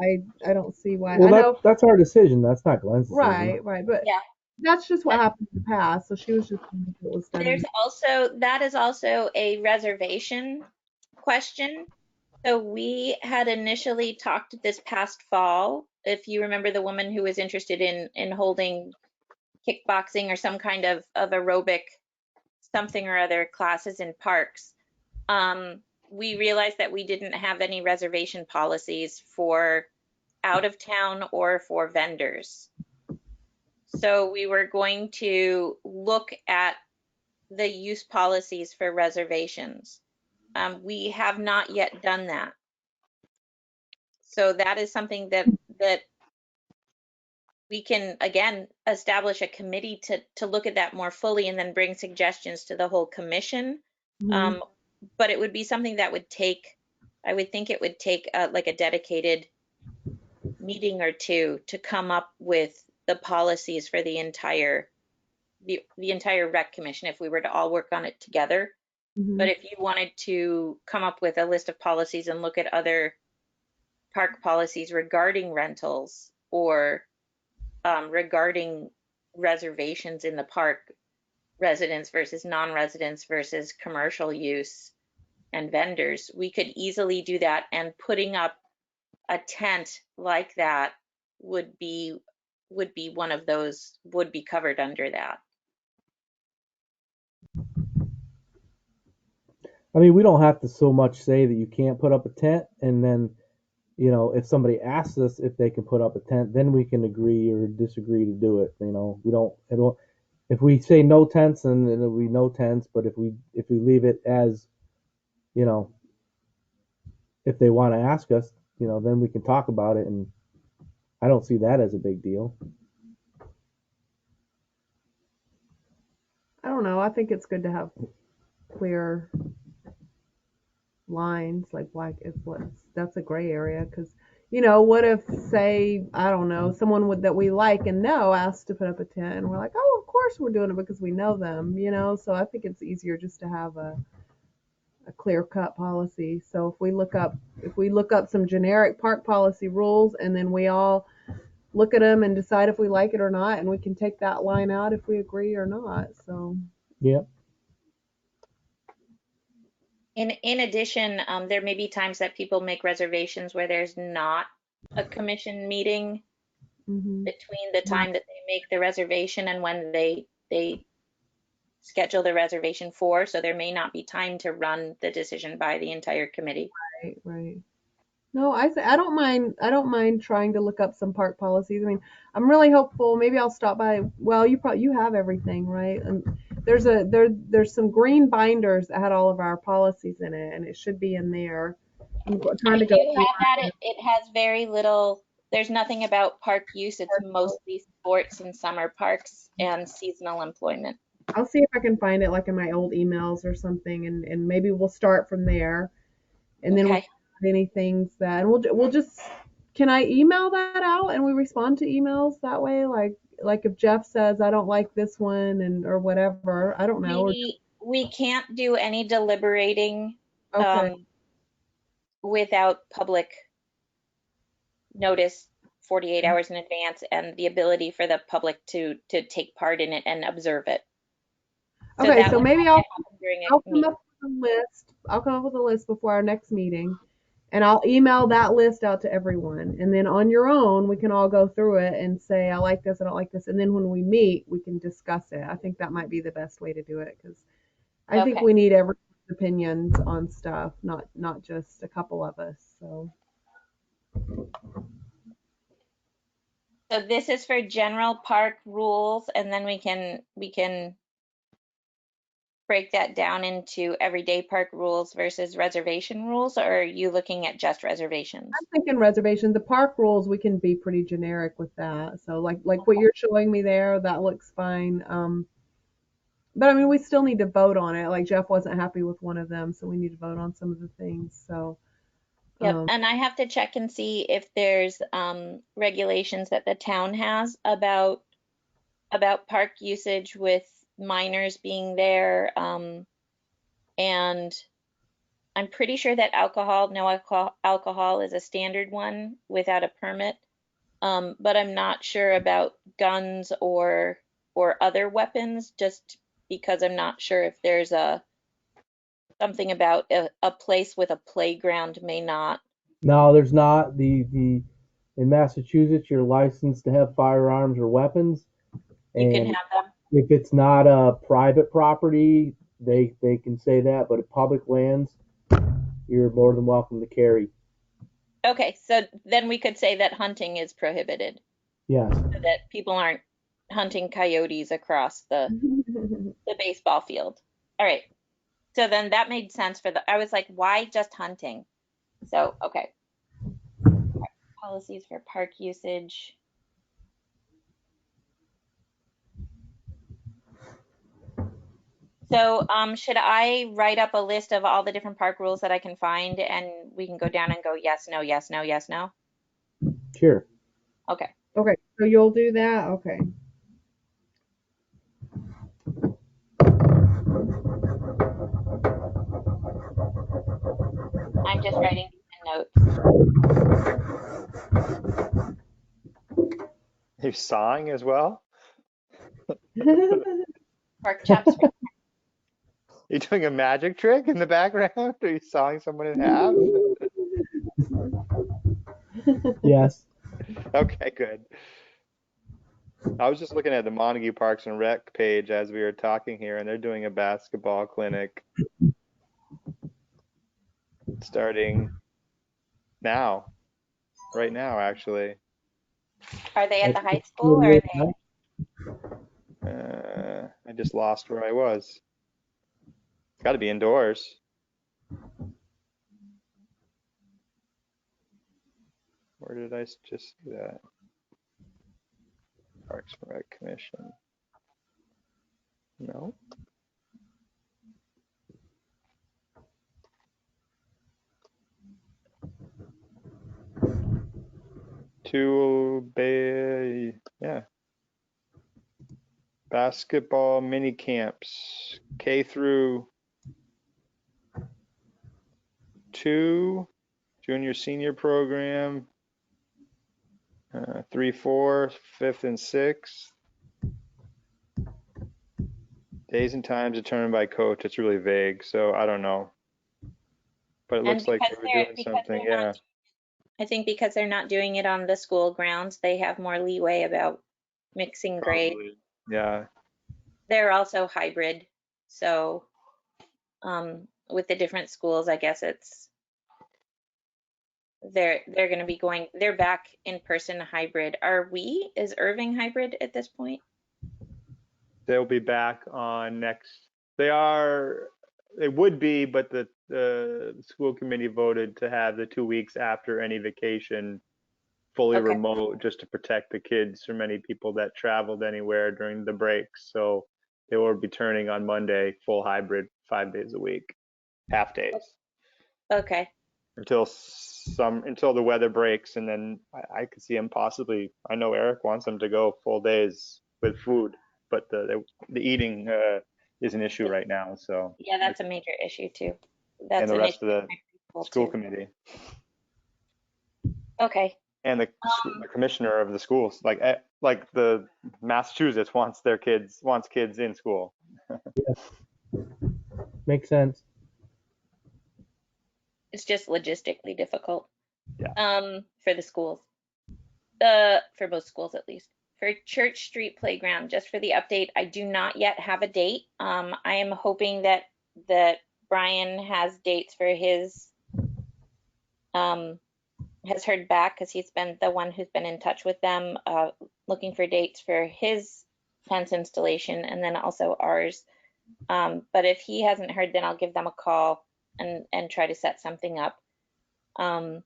don't see why. well, I know, that's our decision. That's not Glenn's decision. right, but Yeah. that's just what But happened in the past. So she was just saying if it was done in. that is also a reservation question. So we had initially talked this past fall, if you remember the woman who was interested in holding kickboxing or some kind of aerobic something or other classes in parks. We realized that we didn't have any reservation policies for out of town or for vendors. So we were going to look at the use policies for reservations. We have not yet done that. So that is something that we can again establish a committee to look at that more fully and then bring suggestions to the whole commission. Mhm. Um, but it would be something that would take, I would think it would take like a dedicated meeting or two to come up with the policies for the entire rec commission if we were to all work on it together. But Mhm. if you wanted to come up with a list of policies and look at other park policies regarding rentals or regarding reservations in the park, residents versus non-residents versus commercial use and vendors, we could easily do that. And putting up a tent like that would be one of those would be covered under that. I mean, we don't have to so much say that you can't put up a tent, and then if somebody asks us if they can put up a tent, then we can agree or disagree to do it. We don't. I don't. If we say no tents, then it'll be no tents. But if we leave it as you know, if they want to ask us, then we can talk about it, and I don't see that as a big deal. I don't know. I think it's good to have clear lines, like black is what's that's a gray area because what if say I don't know someone that we like and know asked to put up a tent and we're like, oh, of course we're doing it because we know them, so I think it's easier just to have a clear cut policy. So if we look up some generic park policy rules and then we all look at them and decide if we like it or not, and we can take that line out if we agree or not. So Yeah. In addition, there may be times that people make reservations where there's not a commission meeting hmm between the time that they make the reservation and when they schedule the reservation for, so there may not be time to run the decision by the entire committee. right. No, I don't mind. I don't mind trying to look up some park policies. I mean, I'm really hopeful. Maybe I'll stop by. Well, you have everything, right? And there's some green binders that had all of our policies in it, and it should be in there. I'm I trying to go do through have that. It has very little, there's nothing about park use. It's my. mostly sports and summer parks and seasonal employment. I'll see if I can find it like in my old emails or something, and maybe we'll start from there, and then we'll Okay. add any things that, and we'll just. Can I email that out and we respond to emails that way? Like if Jeff says I don't like this one and or whatever, I don't know. Or, We can't do any deliberating okay, um, without public notice 48 hours in advance and the ability for the public to take part in it and observe it. So okay. that So would maybe have to happen during I'll a come meeting. up with a list. I'll come up with a list before our next meeting, and I'll email that list out to everyone. And then on your own, we can all go through it and say, I like this, I don't like this. And then when we meet, we can discuss it. I think that might be the best way to do it because I think Okay. we need everyone's opinions on stuff, not just a couple of us. So So this is for general park rules, and then we can break that down into everyday park rules versus reservation rules, or are you looking at just reservations? I'm thinking reservations. The park rules, we can be pretty generic with that. So like what you're showing me there, that looks fine. But I mean, we still need to vote on it. Like Jeff wasn't happy with one of them, so we need to vote on some of the things. So, Yep, um, and I have to check and see if there's regulations that the town has about park usage with minors being there. And I'm pretty sure that no alcohol is a standard one without a permit. But I'm not sure about guns or other weapons, just because I'm not sure if there's something about a place with a playground may not. No, there's not. The in Massachusetts, you're licensed to have firearms or weapons, You can and have them. if it's not a private property, they can say that. But at public lands, you're more than welcome to carry. Okay, so then we could say that hunting is prohibited, Yes. so that people aren't hunting coyotes across the baseball field. All right. So then that made sense I was like, why just hunting? So, okay. Policies for park usage. So, should I write up a list of all the different park rules that I can find and we can go down and go yes, no, yes, no, yes, no? Sure. Okay. okay, so you'll do that. Okay. I'm just writing notes. You sawing as well? Pork chops. You doing a magic trick in the background? Are you sawing someone in half? Yes. Okay, good. I was just looking at the Montague Parks and Rec page as we were talking here, and they're doing a basketball clinic starting now, right now, actually. Are they at That's the high school or are 48 they? nights. I just lost where I was. It's got to be indoors. Where did I just see that? Parks and Rec Commission. No. Yeah. Basketball mini camps, K through 2, junior senior program, 3, 4, 5th and 6th. Days and times determined by coach. It's really vague, so I don't know. But it And looks like they were doing something. Yeah, I think because they're not doing it on the school grounds, they have more leeway about mixing grades. probably. Yeah. They're also hybrid, so with the different schools, I guess they're going to be they're back in person hybrid. Are we? Is Irving hybrid at this point? They'll be back on next. They would be, but the school committee voted to have the 2 weeks after any vacation fully Okay. remote, just to protect the kids from any people that traveled anywhere during the breaks. So they will be turning on Monday, full hybrid, 5 days a week, half days, Okay. until the weather breaks, and then I could see them possibly. I know Eric wants them to go full days with food, but the eating is an issue right now. So Yeah, that's a major issue too. and That's the an issue rest of the for school too. committee Okay. and the commissioner of the schools, like the Massachusetts wants kids in school. Makes sense. It's just logistically difficult. Yeah. For the schools. For most schools at least. For Church Street Playground, just for the update, I do not yet have a date. I am hoping that Brian has dates for his has heard back, because he's been the one who's been in touch with them, looking for dates for his fence installation and then also ours. But if he hasn't heard, then I'll give them a call and try to set something up. So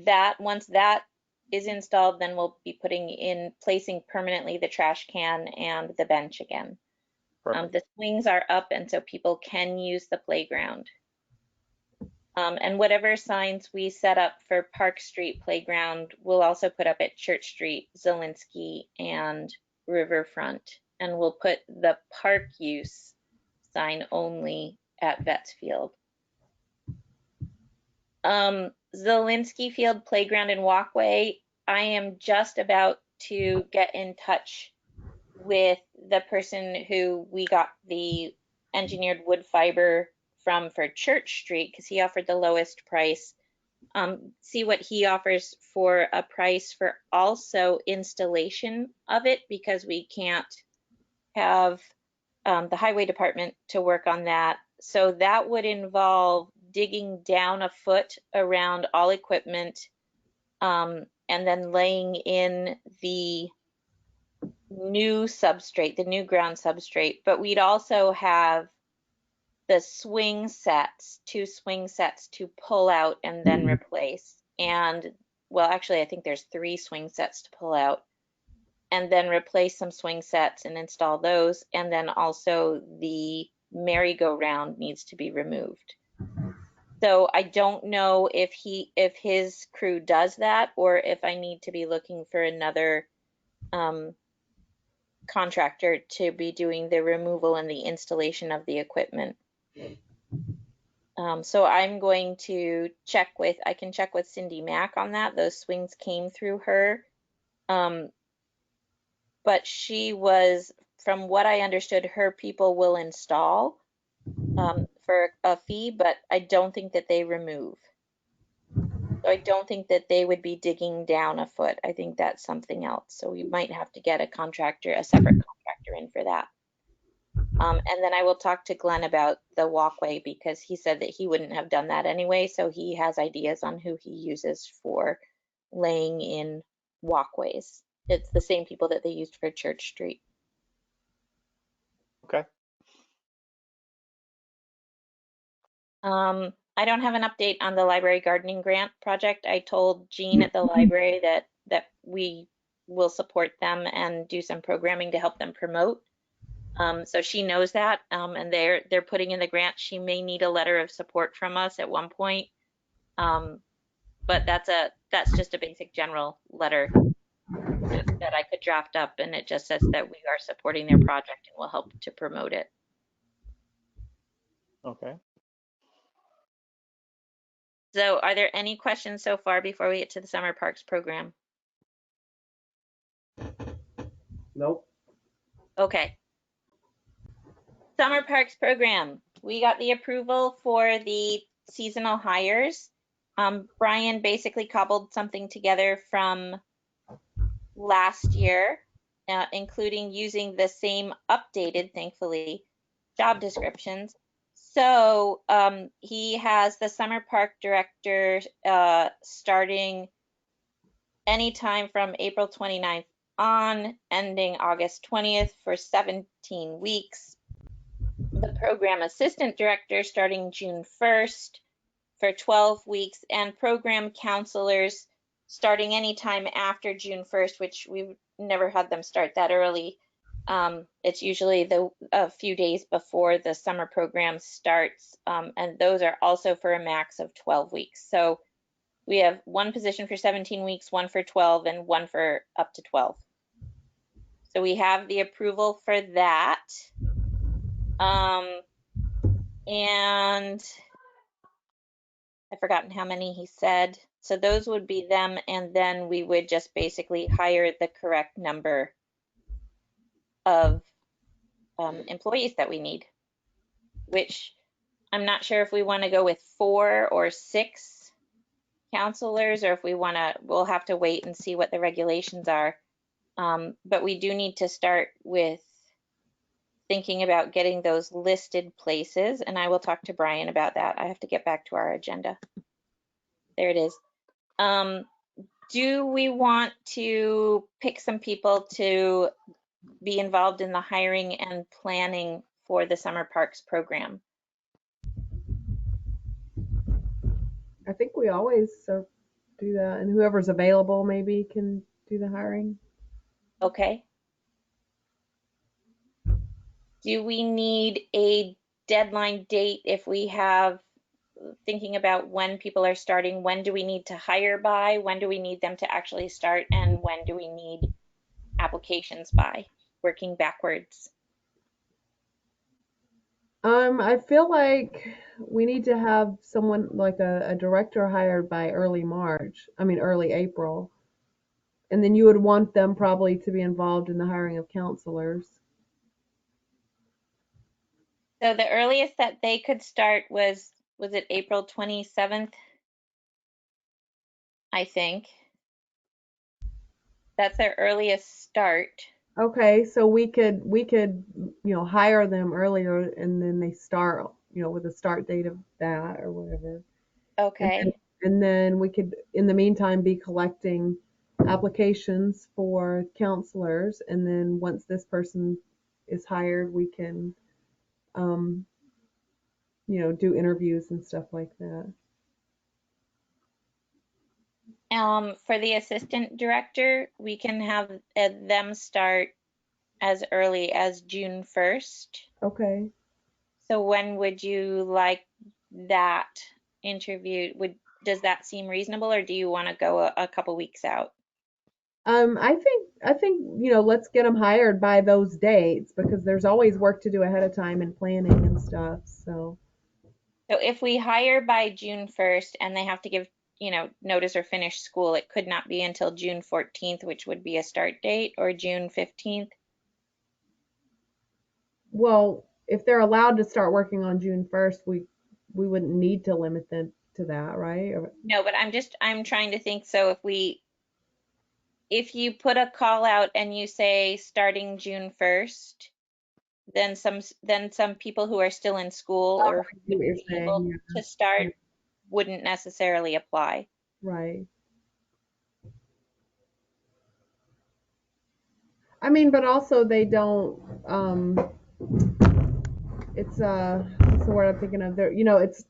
that once that is installed, then we'll be placing permanently the trash can and the bench again. Perfect. The swings are up, and so people can use the playground. And whatever signs we set up for Park Street Playground, we'll also put up at Church Street, Zielinski, and Riverfront. And we'll put the park use sign only at Vets Field. Zielinski Field Playground and Walkway, I am just about to get in touch with the person who we got the engineered wood fiber from for Church Street, because he offered the lowest price. See what he offers for a price for also installation of it, because we can't have the highway department to work on that. So that would involve digging down a foot around all equipment, and then laying in the new substrate, the new ground substrate. But we'd also have the swing sets, 2 swing sets to pull out and then replace. And well, actually, I think there's 3 swing sets to pull out and then replace some swing sets and install those. And then also the merry-go-round needs to be removed. So I don't know if his crew does that, or if I need to be looking for another contractor to be doing the removal and the installation of the equipment. So I'm going to I can check with Cindy Mack on that. Those swings came through her. But she was, from what I understood, her people will install for a fee, but I don't think that they remove. So I don't think that they would be digging down a foot. I think that's something else. So we might have to get a separate contractor in for that. And then I will talk to Glenn about the walkway, because he said that he wouldn't have done that anyway. So he has ideas on who he uses for laying in walkways. It's the same people that they used for Church Street. Okay. I don't have an update on the library gardening grant project. I told Jean at the library that we will support them and do some programming to help them promote. So she knows that, and they're putting in the grant. She may need a letter of support from us at one point, but that's just a basic general letter that I could draft up, and it just says that we are supporting their project and will help to promote it. Okay. So are there any questions so far before we get to the summer parks program? Nope. Okay. Summer parks program. We got the approval for the seasonal hires. Brian basically cobbled something together from last year, including using the same updated, thankfully, job descriptions. So he has the summer park director starting anytime from April 29th on, ending August 20th for 17 weeks. the program assistant director starting June 1st for 12 weeks, and program counselors starting anytime after June 1st, which we've never had them start that early. It's usually a few days before the summer program starts, and those are also for a max of 12 weeks. So we have one position for 17 weeks, one for 12, and one for up to 12. So we have the approval for that. And I've forgotten how many he said. So those would be them, and then we would just basically hire the correct number of employees that we need, which I'm not sure if we want to go with 4 or 6 counselors, or if we'll have to wait and see what the regulations are. But we do need to start with thinking about getting those listed places, and I will talk to Brian about that. I have to get back to our agenda. There it is. Do we want to pick some people to be involved in the hiring and planning for the summer parks program? I think we always do that, and whoever's available maybe can do the hiring. Okay. Do we need a deadline date if we have, thinking about when people are starting, when do we need to hire by, when do we need them to actually start, and when do we need applications by, working backwards? I feel like we need to have someone like a director hired by early April. And then you would want them probably to be involved in the hiring of counselors. So the earliest that they could start was it April 27th? I think. That's their earliest start. Okay, so we could hire them earlier and then they start with a start date of that or whatever. And then, Okay. and then we could in the meantime be collecting applications for counselors, and then once this person is hired we can um do interviews and stuff like that. For the assistant director, we can have them start as early as June 1st. Okay. So when would you like that interview? Does that seem reasonable, or do you want to go a couple weeks out? I think let's get them hired by those dates because there's always work to do ahead of time and planning and stuff. So So if we hire by June 1st and they have to give, notice or finish school, it could not be until June 14th, which would be a start date, or June 15th. well, if they're allowed to start working on June 1st, we wouldn't need to limit them to that, right? No, but I'm trying to think. So if you put a call out and you say starting June 1st, then some people who are still in school Oh, or I who see would what you're be able saying. to Yeah, start wouldn't necessarily apply. right. I mean, but also they don't. It's what's the word I'm thinking of? It's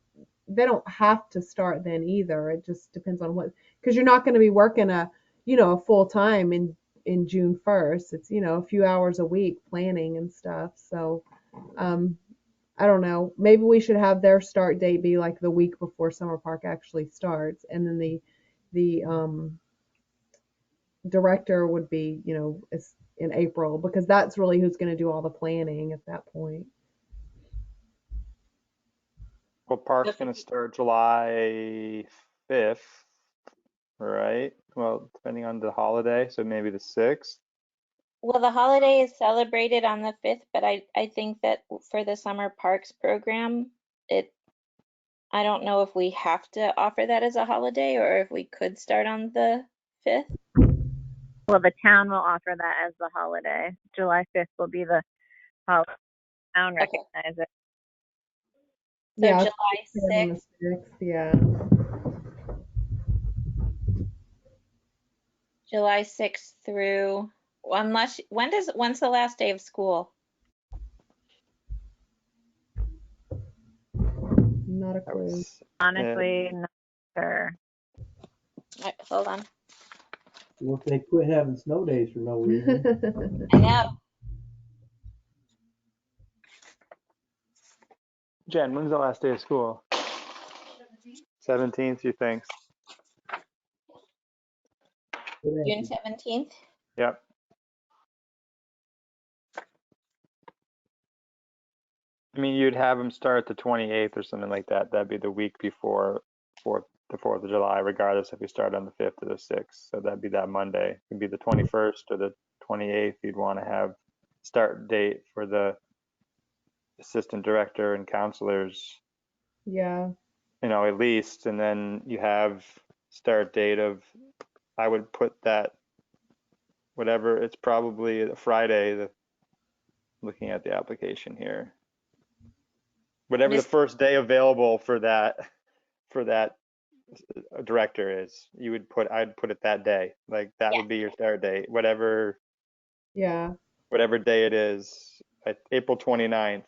they don't have to start then either. It just depends on what, because you're not going to be working a full time in June 1st. It's a few hours a week planning and stuff. So um, I don't know. Maybe we should have their start date be like the week before summer park actually starts, and then the director would be in April because that's really who's going to do all the planning at that point. Well, park's gonna start July 5th, right? Well, depending on the holiday, so maybe the 6th. Well, the holiday is celebrated on the 5th, but I think that for the summer parks program, I don't know if we have to offer that as a holiday or if we could start on the 5th. Well, the town will offer that as the holiday. July 5th will be the holiday. Town Okay, recognize it. so Yeah, July start on the 6th, 6th. Yeah. July 6th through, when's the last day of school? Not a That clue. was, Honestly, not sure. All right, hold on. Well, if they quit having snow days for no reason. I know. Jen, when's the last day of school? 17th, you think? June 17th. Yep. I mean, you'd have them start the 28th or something like that. That'd be the week before the 4th of July, regardless if you start on the 5th or the 6th. So that'd be that Monday. It'd be the 21st or the 28th. You'd want to have start date for the assistant director and counselors, Yeah. at least. And then you have start date of, I would put that, whatever, it's probably a Friday, looking at the application here. Whatever the Just first day available for that director is, I'd put it that day. Like that yeah. would be your start date, whatever Yeah. day it is, April 29th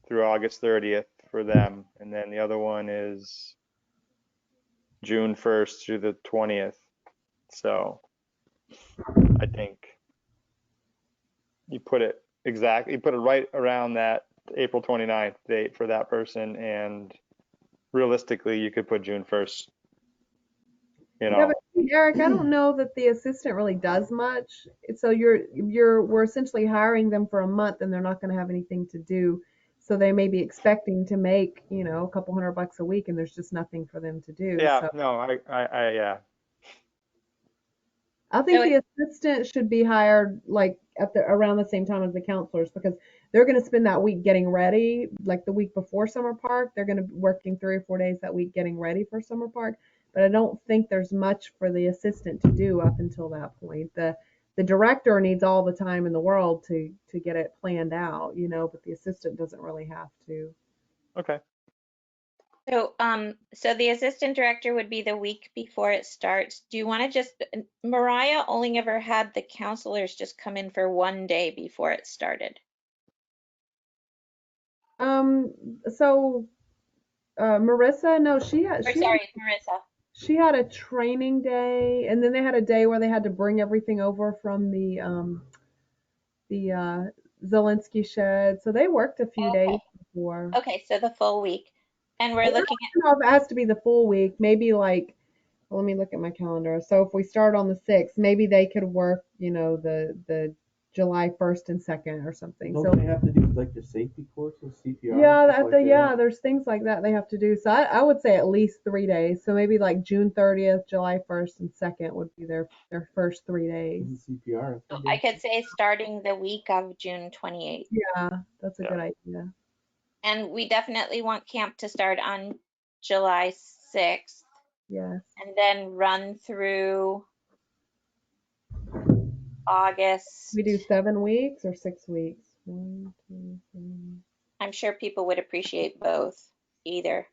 through August 30th for them. And then the other one is June 1st through the 20th. So I think you put it right around that April 29th date for that person, and realistically you could put June 1st. Yeah, but see, Eric, I don't know that the assistant really does much. So we're essentially hiring them for a month, and they're not going to have anything to do. So they may be expecting to make, a couple $100 a week, and there's just nothing for them to do. Yeah, So no, yeah. I think the assistant should be hired like around the same time as the counselors, because they're going to spend that week getting ready, like the week before summer park. They're going to be working 3 or 4 days that week getting ready for summer park. But I don't think there's much for the assistant to do up until that point. The director needs all the time in the world to get it planned out, but the assistant doesn't really have to. Okay. So the assistant director would be the week before it starts. Do you want to just, Mariah only ever had the counselors just come in for one day before it started. Um, so Marissa, no, Or sorry, Marissa. she had a training day, and then they had a day where they had to bring everything over from the Zelensky shed. So they worked a few days before. Okay, so the full week. And we're And I looking don't know if it has to be the full week. Maybe like, well, let me look at my calendar. So if we start on the 6th, maybe they could work, the July 1st and 2nd or something. Don't So they have to do like the safety courses, CPR? yeah, and stuff like that? there's things like that they have to do. So I would say at least 3 days. So maybe like June 30th, July 1st, and 2nd would be their first 3 days. CPR. at, I could say starting the week of June 28th. Yeah, that's a Yeah. good idea. And we definitely want camp to start on July 6th Yes. and then run through August. We do 7 weeks or 6 weeks. 1, 2, 3. I'm sure people would appreciate both, either.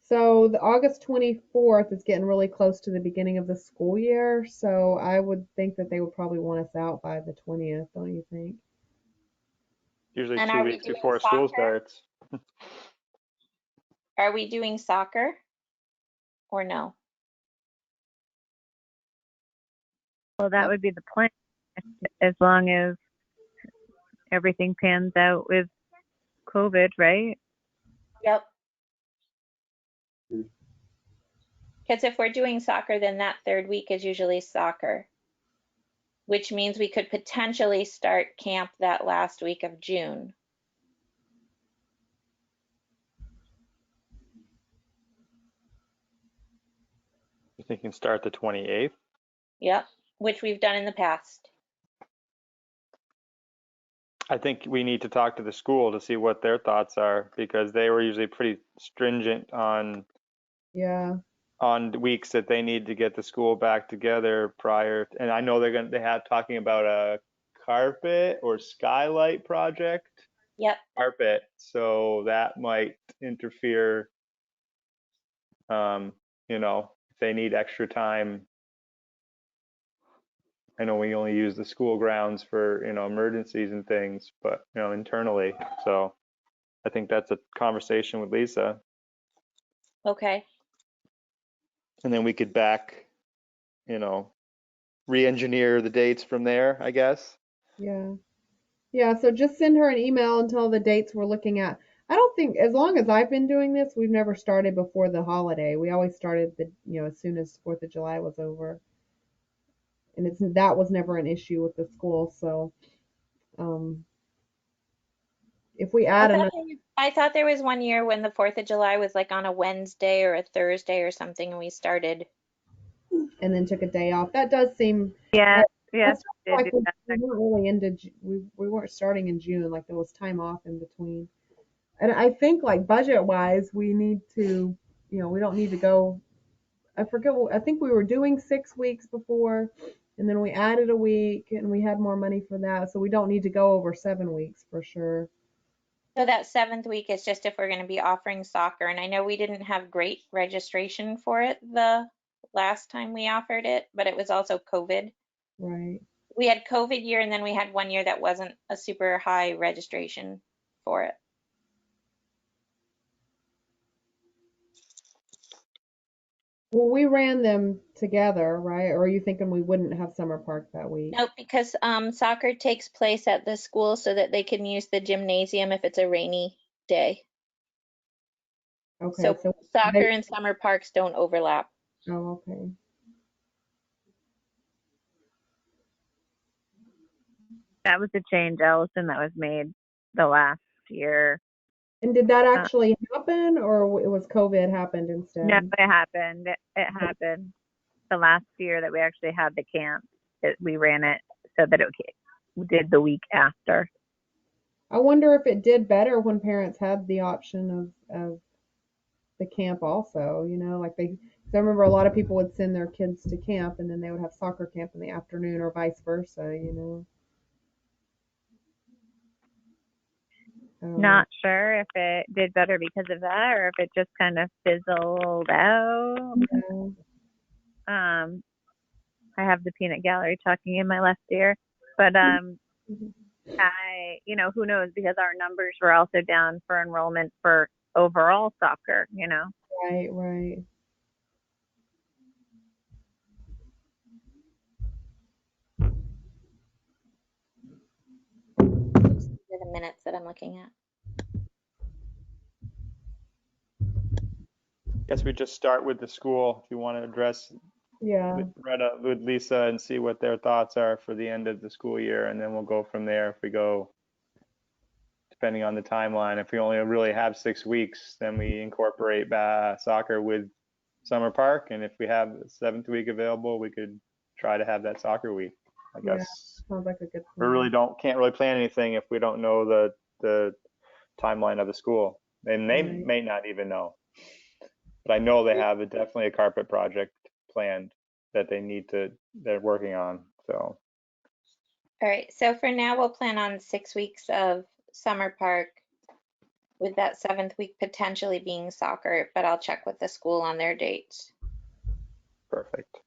So the August 24th is getting really close to the beginning of the school year. So I would think that they would probably want us out by the 20th, don't you think? Usually And 2 are we weeks doing before school soccer? starts. Are we doing soccer or no? Well, that would be the plan, as long as everything pans out with COVID, right? Yep. Because if we're doing soccer, then that third week is usually soccer, which means we could potentially start camp that last week of June. You're thinking start the 28th? Yep, which we've done in the past. I think we need to talk to the school to see what their thoughts are, because they were usually pretty stringent on Yeah. weeks that they need to get the school back together prior. And I know they had talking about a carpet or skylight project. Yep. Carpet, so that might interfere. If they need extra time. I know we only use the school grounds for emergencies and things, but internally. So I think that's a conversation with Lisa, Okay. and then we could you know, re-engineer the dates from there, I guess. Yeah. Yeah, so just send her an email and tell the dates we're looking at. I don't think, as long as I've been doing this, we've never started before the holiday. We always started as soon as 4th of July was over. And that was never an issue with the school. So, um, if we I add thought another, I thought there was one year when the 4th of July was like on a Wednesday or a Thursday or something, and we started. and then took a day off, that does seem, Yeah, I, I yes, still feel did like do we, that. we weren't really into, we weren't starting in June, like there was time off in between. And I think like budget wise, we need to, we don't need to go. I forget. I think we were doing 6 weeks before, and then we added a week, and we had more money for that. So we don't need to go over 7 weeks for sure. So that 7th week is just if we're going to be offering soccer. And I know we didn't have great registration for it the last time we offered it, but it was also COVID. Right. We had COVID year, and then we had one year that wasn't a super high registration for it. Well, we ran them together, right? Or are you thinking we wouldn't have summer park that week? Nope, because soccer takes place at the school so that they can use the gymnasium if it's a rainy day. Okay. So So soccer they. and summer parks don't overlap. Oh, okay. That was a change, Allison, that was made the last year. And did that Uh, actually happen, or it was COVID happened no, instead? it happened. It happened the last year that we actually had the camp. We ran it so that we did the week after. I wonder if it did better when parents had the option of the camp also, like cause I remember a lot of people would send their kids to camp and then they would have soccer camp in the afternoon or vice versa. I don't know. Not sure if it did better because of that or if it just kind of fizzled out. Yeah. Um, I have the peanut gallery talking in my left ear, but who knows, because our numbers were also down for enrollment for overall soccer. Right, right. These are the minutes that I'm looking at. Guess we just start with the school if you want to address Yeah. with Lisa and see what their thoughts are for the end of the school year, and then we'll go from there. If we go, depending on the timeline, if we only really have 6 weeks, then we incorporate soccer with summer park, and if we have the 7th week available, we could try to have that soccer week. I Yeah. guess Sounds like a good we plan. can't really plan anything if we don't know the timeline of the school. And they Right. may not even know. But I know they have definitely a carpet project planned that they're working on. So All right, so for now, we'll plan on 6 weeks of summer park with that 7th week potentially being soccer, but I'll check with the school on their dates. perfect.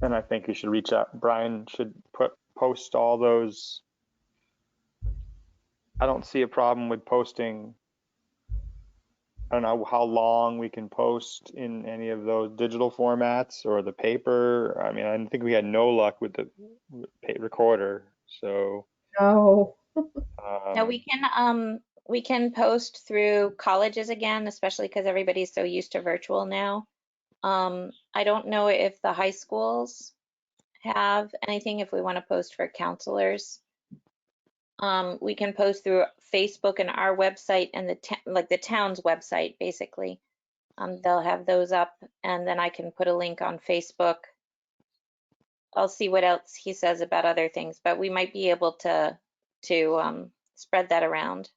And I think you should reach out. Brian should post all those. I don't see a problem with posting. I don't know how long we can post in any of those digital formats or the paper. I mean, I think we had no luck with the recorder. So No. Now um, we can post through colleges again, especially because everybody's so used to virtual now. I don't know if the high schools have anything if we want to post for counselors. We can post through Facebook and our website and the town's website, basically. They'll have those up, and then I can put a link on Facebook. I'll see what else he says about other things, but we might be able to spread that around.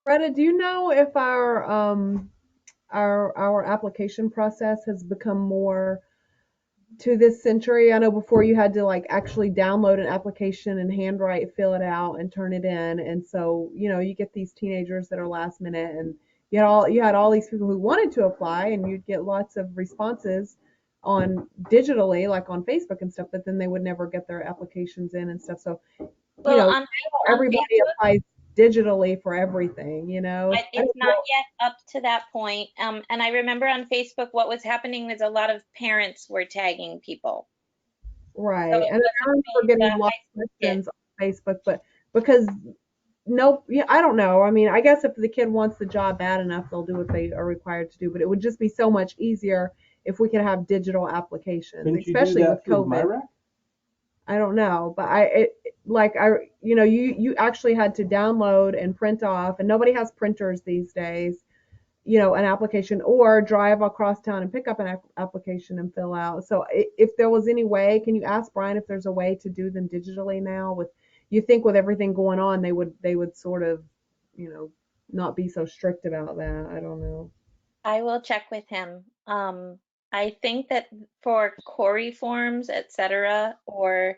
Greta, do you know if our application process has become more to this century? I know before you had to like actually download an application and handwrite, fill it out, and turn it in. And so, you get these teenagers that are last minute, and you had all these people who wanted to apply, and you'd get lots of responses. on digitally, like on Facebook and stuff, but then they would never get their applications in and stuff. So, Well, now on everybody Facebook, applies digitally for everything, I it's don't not know. yet up to that point. And I remember on Facebook, what was happening was a lot of parents were tagging people. So Right. it And wasn't I'm the getting a lot high of school kids. questions on Facebook, but because no, yeah, I don't know. I mean, I guess if the kid wants the job bad enough, they'll do what they are required to do, but it would just be so much easier if we could have digital applications, Couldn't you do especially with that through COVID. MyRack? I don't know, but you actually had to download and print off, and nobody has printers these days, an application, or drive across town and pick up an application and fill out. So if there was any way, can you ask Brian if there's a way to do them digitally now? You think with everything going on, they would sort of, not be so strict about that. I don't know. I will check with him. I think that for query forms, etc., or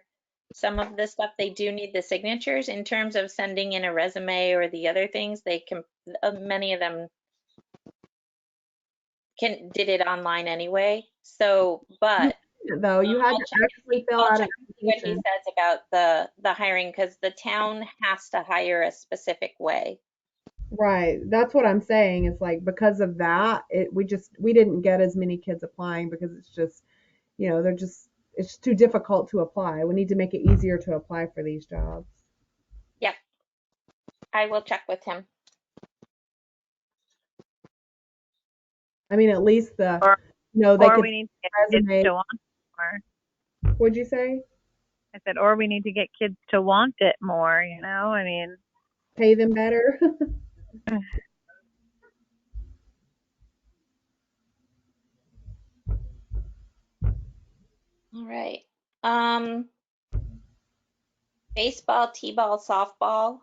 some of the stuff, they do need the signatures. In terms of sending in a resume or the other things, they can, many of them did it online anyway. So, You but didn't, though. You had to actually fill I'll out check an and see what he application. says about the hiring, because the town has to hire a specific way. Right. That's what I'm saying. It's like because of that, we didn't get as many kids applying because it's just, it's too difficult to apply. We need to make it easier to apply for these jobs. Yep, I will check with him. I mean, at least Or they or could we need to get kids resume. to want it more. What'd you say? I said, or we need to get kids to want it more, I mean, Pay them better. All right. Um, Baseball, t-ball, softball.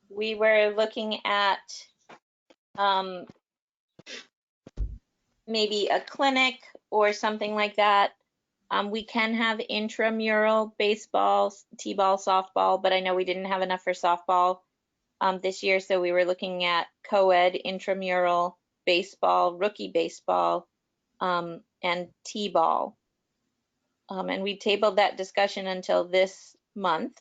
We were looking at um, maybe a clinic or something like that. We can have intramural baseball, t-ball, softball, but I know we didn't have enough for softball this year, so we were looking at co-ed, intramural baseball, rookie baseball, and t-ball. And we tabled that discussion until this month.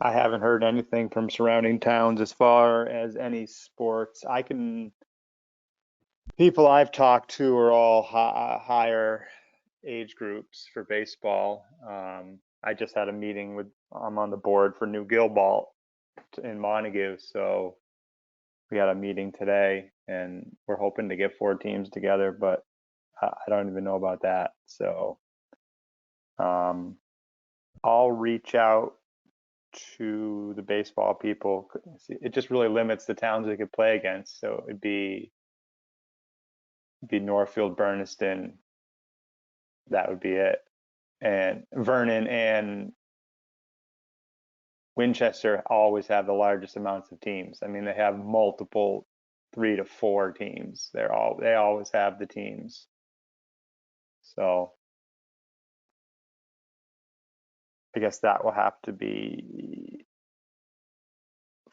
I haven't heard anything from surrounding towns as far as any sports. People I've talked to are all higher age groups for baseball. I just had a meeting I'm on the board for New Gilbalt in Montague, so we had a meeting today, and we're hoping to get 4 teams together, but I don't even know about that. So I'll reach out to the baseball people. It just really limits the towns they could play against. So it'd be Northfield, Berniston. That would be it. And Vernon and Winchester always have the largest amounts of teams. I mean, they have multiple 3 to 4 teams. They always have the teams. So I guess that will have to be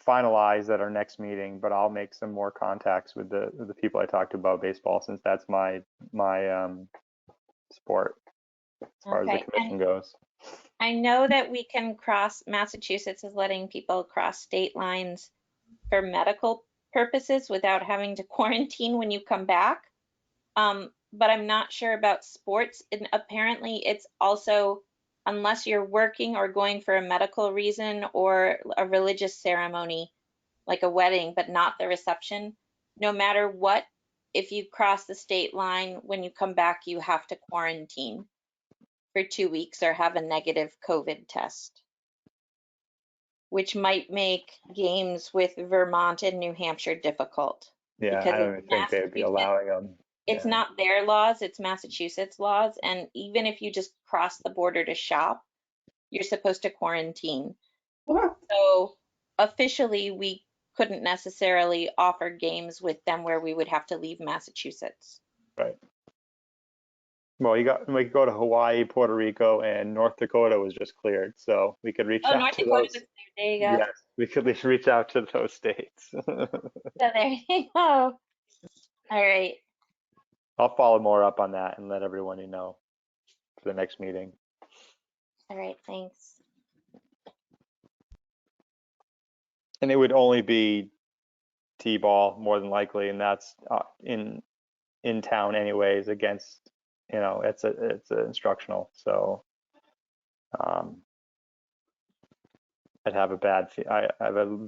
finalized at our next meeting, but I'll make some more contacts with the people I talked to about baseball, since that's my sport as far as the Okay, commission and goes. I know that we can cross, Massachusetts is letting people cross state lines for medical purposes without having to quarantine when you come back. But I'm not sure about sports. And apparently it's also, unless you're working or going for a medical reason or a religious ceremony, like a wedding, but not the reception, no matter what, if you cross the state line, when you come back, you have to quarantine for 2 weeks or have a negative COVID test, which might make games with Vermont and New Hampshire difficult Yeah, because I don't even think they would be allowing them. it's Yeah, not their laws, it's Massachusetts laws. And even if you just cross the border to shop, you're supposed to quarantine. Well, So officially, we couldn't necessarily offer games with them where we would have to leave Massachusetts. right. Well, we could go to Hawaii, Puerto Rico, and North Dakota was just cleared, so we could reach Oh, out North to Dakota was those. there. There you go. Yes, we could at least reach out to those states. So there you go. All right. I'll follow more up on that and let everyone know for the next meeting. All right. Thanks. And it would only be T-ball more than likely, and that's in town anyways against, it's a instructional. So I have a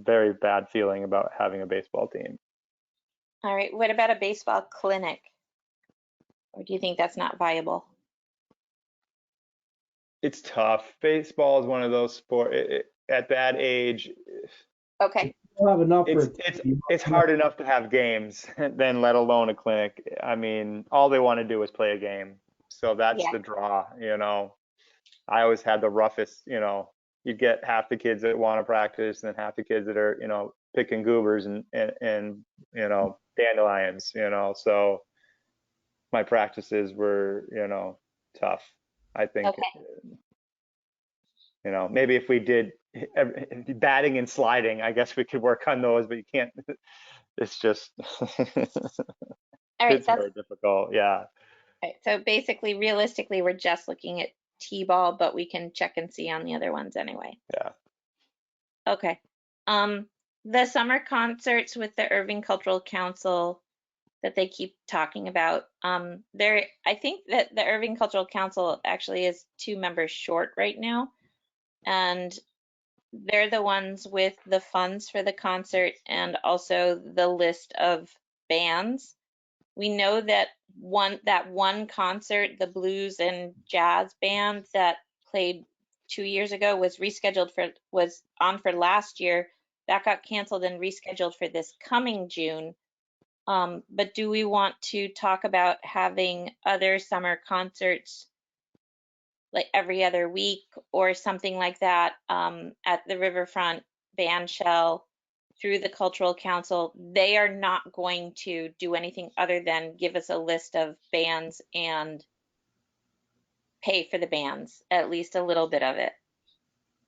very bad feeling about having a baseball team. All right. What about a baseball clinic? Or do you think that's not viable? It's tough. Baseball is one of those sports at that age. Okay. We'll have enough for It's hard enough to have games, then let alone a clinic. I mean, all they want to do is play a game. So that's Yeah. the draw, I always had the roughest, you'd get half the kids that want to practice and then half the kids that are, picking goobers and dandelions, so my practices were, tough. I think, Okay. maybe if we did batting and sliding, I guess we could work on those, but you can't, it's just, All right. it's very difficult. Yeah. Okay. So basically, realistically, we're just looking at T-ball, but we can check and see on the other ones anyway. Yeah. Okay. The summer concerts with the Irving Cultural Council that they keep talking about. I think that the Irving Cultural Council actually is 2 members short right now, and they're the ones with the funds for the concert and also the list of bands. We know that one concert, the blues and jazz band that played 2 years ago was on for last year. That got canceled and rescheduled for this coming June. But do we want to talk about having other summer concerts like every other week or something like that at the Riverfront Band Shell through the Cultural Council? They are not going to do anything other than give us a list of bands and pay for the bands, at least a little bit of it,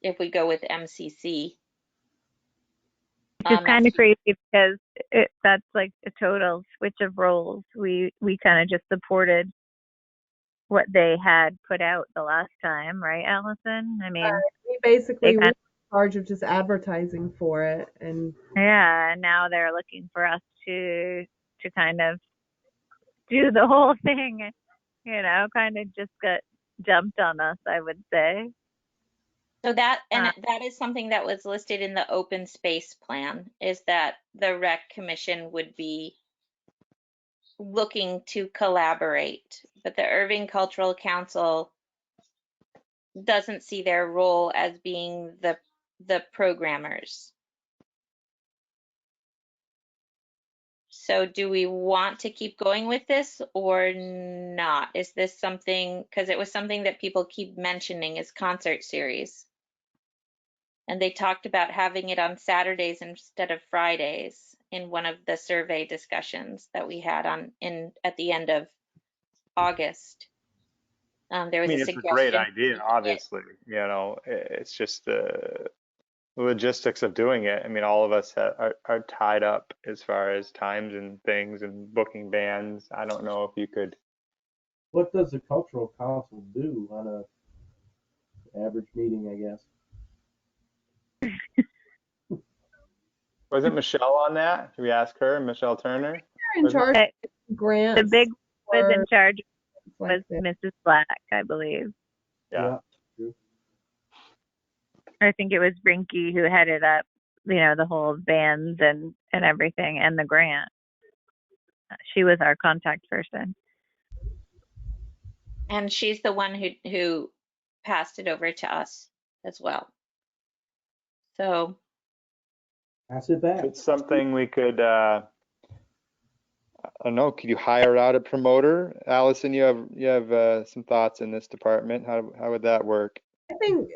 if we go with MCC. Which is kind of crazy because that's like a total switch of roles. We kind of just supported what they had put out the last time, right, Allison? I mean, we basically were in charge of just advertising for it, and yeah, now they're looking for us to kind of do the whole thing, kind of just got dumped on us, I would say. So that is something that was listed in the open space plan, is that the rec commission would be looking to collaborate, but the Irving Cultural Council doesn't see their role as being the programmers. So do we want to keep going with this or not? Is this something, because it was something that people keep mentioning, is concert series. And they talked about having it on Saturdays instead of Fridays in one of the survey discussions that we had at the end of August. There was a It's suggestion. a great idea, obviously. It's just the logistics of doing it. All of us are tied up as far as times and things and booking bands. I don't know if you could. What does the cultural council do on a average meeting, I guess? Wasn't Michelle on that? Did we ask her, Michelle Turner? they're in charge of grants. The big was in charge like was Mrs. Black, I believe. Yeah. I think it was Brinky who headed up, the whole bands and everything and the grant. She was our contact person. And she's the one who passed it over to us as well. So pass it back. It's something we could, I don't know, could you hire out a promoter? Allison, you have some thoughts in this department. How would that work? I think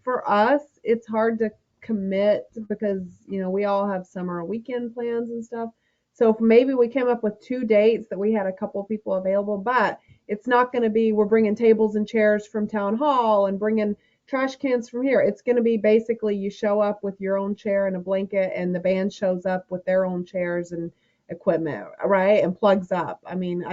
for us, it's hard to commit because, we all have summer weekend plans and stuff. So if maybe we came up with 2 dates that we had a couple of people available, but it's not going to be, we're bringing tables and chairs from town hall and bringing trash cans from here. It's going to be basically you show up with your own chair and a blanket, and the band shows up with their own chairs and equipment, right? And plugs up. I mean,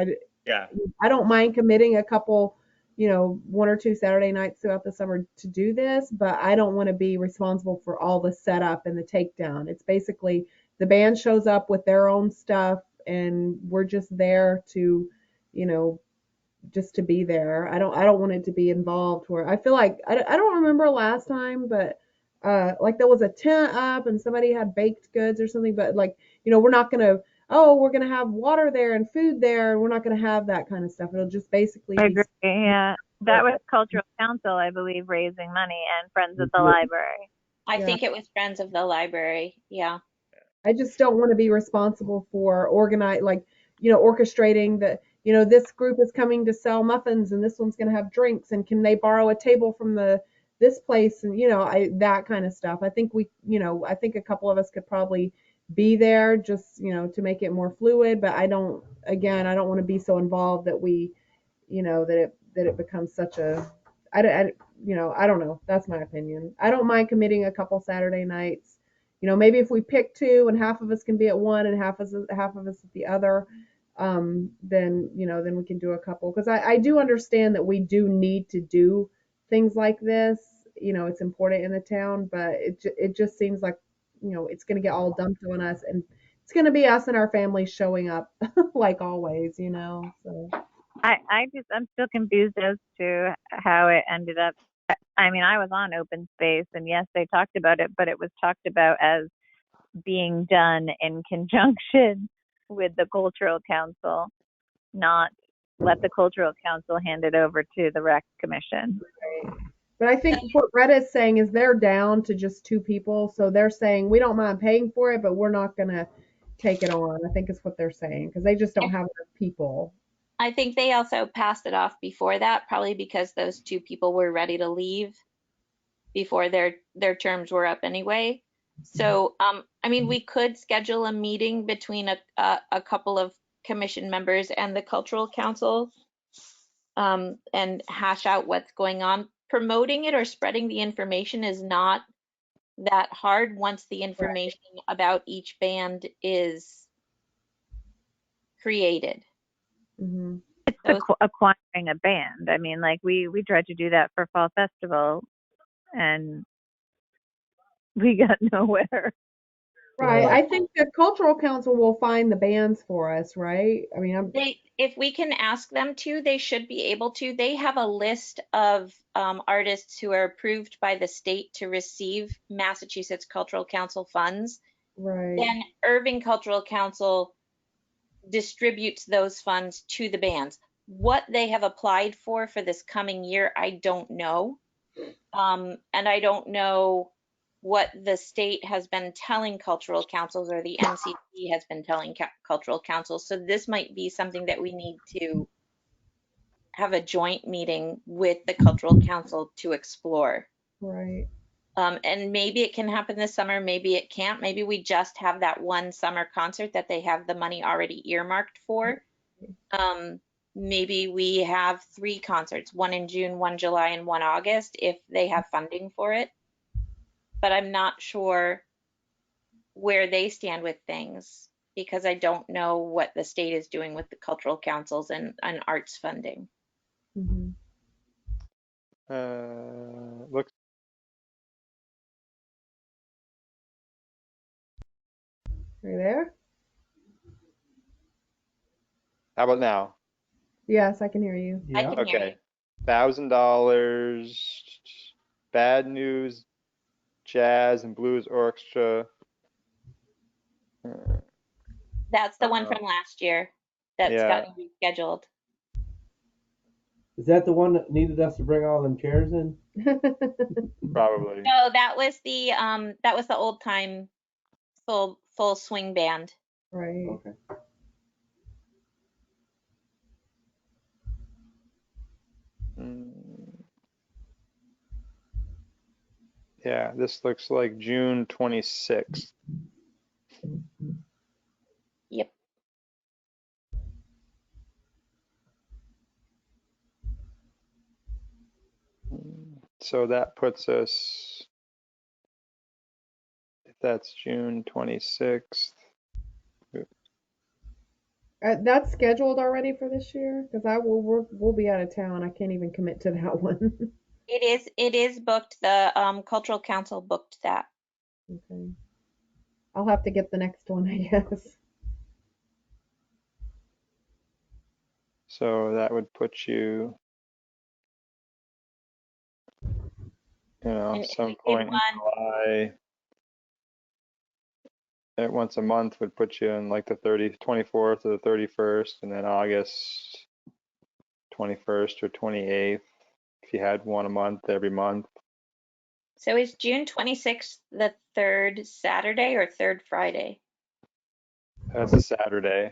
Yeah. I don't mind committing a couple, one or two Saturday nights throughout the summer to do this, but I don't want to be responsible for all the setup and the takedown. It's basically the band shows up with their own stuff, and we're just there to, you know, just to be there. I don't want it to be involved where I feel like I don't remember last time, but like there was a tent up and somebody had baked goods or something, but like, we're not gonna we're gonna have water there and food there, and we're not gonna have that kind of stuff. It'll just basically I be agree. Yeah. That was Cultural Council, I believe, raising money, and Friends of the Library. I yeah. think it was Friends of the Library. Yeah. I just don't want to be responsible for orchestrating that, this group is coming to sell muffins and this one's going to have drinks, and can they borrow a table from this place, and that kind of stuff. I think I think a couple of us could probably be there just, to make it more fluid, but I don't want to be so involved that that it becomes such a I don't know. That's my opinion. I don't mind committing a couple Saturday nights. Maybe if we pick two and half of us can be at one and half of us at the other, then we can do a couple. Because I do understand that we do need to do things like this. It's important in the town, but it just seems like it's going to get all dumped on us, and it's going to be us and our families showing up like always. So. I'm still confused as to how it ended up. I mean, I was on open space, and yes, they talked about it, but it was talked about as being done in conjunction with the cultural council, not let the cultural council hand it over to the rec commission. But I think what Reddit's saying is they're down to just two people, so they're saying we don't mind paying for it, but we're not gonna take it on. I think is what they're saying because they just don't have enough people. I think they also passed it off before that, probably because those two people were ready to leave before their terms were up anyway. So, I mean, we could schedule a meeting between a couple of commission members and the cultural council, and hash out what's going on. Promoting it or spreading the information is not that hard once the information about each band is created. Mm-hmm. It's acquiring a band. I mean, like we tried to do that for Fall Festival, and we got nowhere. Right. I think the cultural council will find the bands for us, right? I mean, If we can ask them to, they should be able to. They have a list of artists who are approved by the state to receive Massachusetts Cultural Council funds. right. Then Irving Cultural Council distributes those funds to the bands. What they have applied for this coming year, I don't know. And I don't know what the state has been telling cultural councils or the MCC has been telling cultural councils. So this might be something that we need to have a joint meeting with the cultural council to explore. Right. And maybe it can happen this summer, maybe it can't. Maybe we just have that one summer concert that they have the money already earmarked for. Maybe we have 3 concerts, one in June, one July, and one August, if they have funding for it. But I'm not sure where they stand with things because I don't know what the state is doing with the cultural councils and arts funding. Mm-hmm. Looks Are you there? How about now? Yes, I can hear you. I can hear you. Okay. $1,000. Bad News Jazz and Blues Orchestra. That's the one from last year that's Yeah. gotten rescheduled. Is that the one that needed us to bring all them chairs in? Probably. No, that was the old time full swing band. Right. Okay. Yeah, this looks like June 26th. Yep. So that puts us, if that's June 26th. That's scheduled already for this year because we'll be out of town. I can't even commit to that one. It is booked. The cultural council booked that. Okay. I'll have to get the next one, I guess. So that would put you, And if some we did point in one, July. At once a month would put you in like the 24th or the 31st, and then August 21st or 28th, if you had one a month every month. so is June 26th the third Saturday or third Friday? That's a Saturday.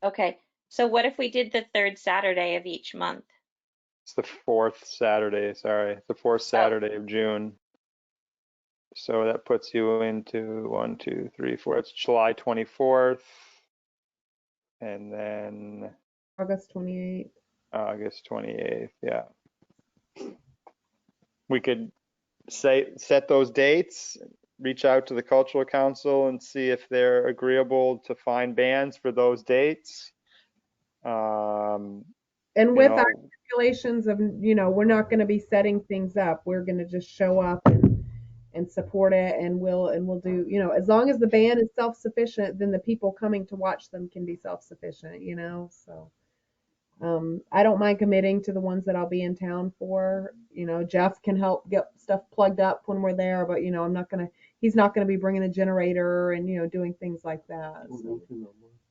Okay, so what if we did the third Saturday of each month? It's the fourth Saturday, sorry, the fourth Oh, Saturday of June. So that puts you into 1, 2, 3, 4. It's July 24th, and then August 28th. August 28th. Yeah, we could set those dates, reach out to the cultural council and see if they're agreeable to find bands for those dates. And You with our know, stipulations of, we're not going to be setting things up. We're going to just show up and support it, and we'll do, as long as the band is self-sufficient, then the people coming to watch them can be self-sufficient, so I don't mind committing to the ones that I'll be in town for. Jeff can help get stuff plugged up when we're there, but he's not gonna be bringing a generator and doing things like that. So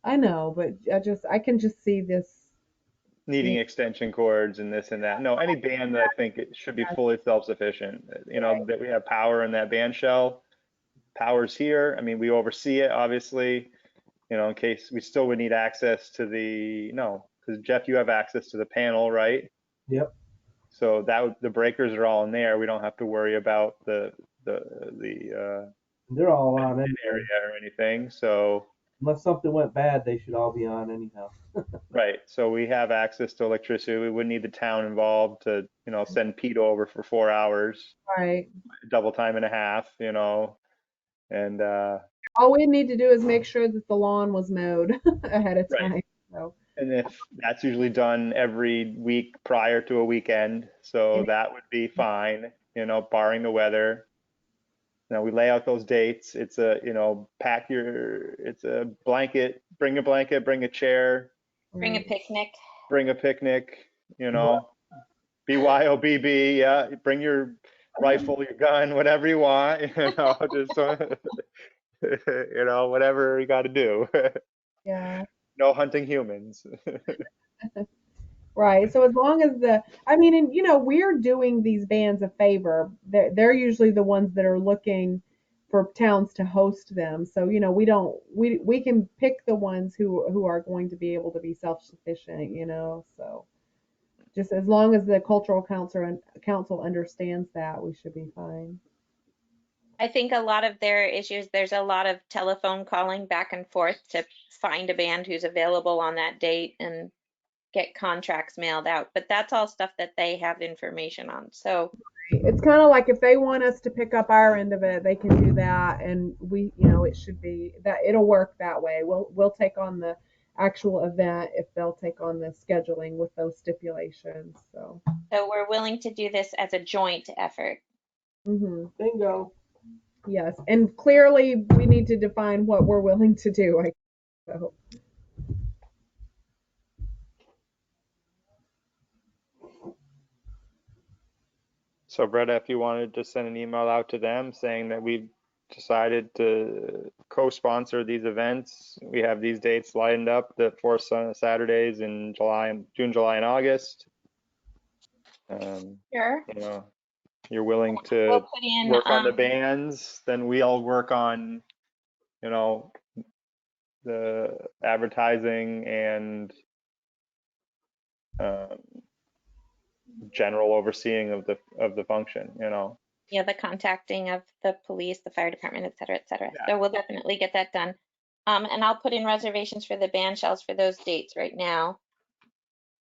I know, but I can just see this. needing extension cords and this and that. No, any band that I think it should be fully self-sufficient. That we have power in that band shell. Power's here. I mean, we oversee it, obviously. In case we still would need access to no, because Jeff, you have access to the panel, right? Yep. So the breakers are all in there. We don't have to worry about the They're all on area anyway. or anything. So Unless something went bad, they should all be on anyhow. right. So we have access to electricity. We wouldn't need the town involved to, send Pete over for 4 hours, Right. double time and a half, and All we need to do is make sure that the lawn was mowed ahead of right. time. So, And if that's usually done every week prior to a weekend, so and that would be fine, barring the weather. Now we lay out those dates. It's it's a blanket, bring a chair, bring a right. picnic. bring a picnic, BYOBB, yeah, bring your rifle, your gun, whatever you want, just, whatever you got to do. Yeah. No hunting humans. Right. So as long as I mean, and we're doing these bands a favor. They're usually the ones that are looking for towns to host them. So, we can pick the ones who are going to be able to be self-sufficient, So just as long as the cultural council understands that, we should be fine. I think a lot of their issues, there's a lot of telephone calling back and forth to find a band who's available on that date and get contracts mailed out. But that's all stuff that they have information on. So It's kind of like if they want us to pick up our end of it, they can do that, and it should be that it'll work that way. We'll take on the actual event if they'll take on the scheduling with those stipulations. So, we're willing to do this as a joint effort. Bingo. yes, and clearly we need to define what we're willing to do. So. So Bretta, if you wanted to send an email out to them saying that we've decided to co-sponsor these events, we have these dates lined up, the four Saturdays in June, July, and August. Sure. You're willing We'll to put in, work on the bands, then we'll work on, the advertising and general overseeing of the function, yeah, the contacting of the police, the fire department, et cetera, et cetera. Yeah. So we'll definitely get that done. And I'll put in reservations for the band shells for those dates right now,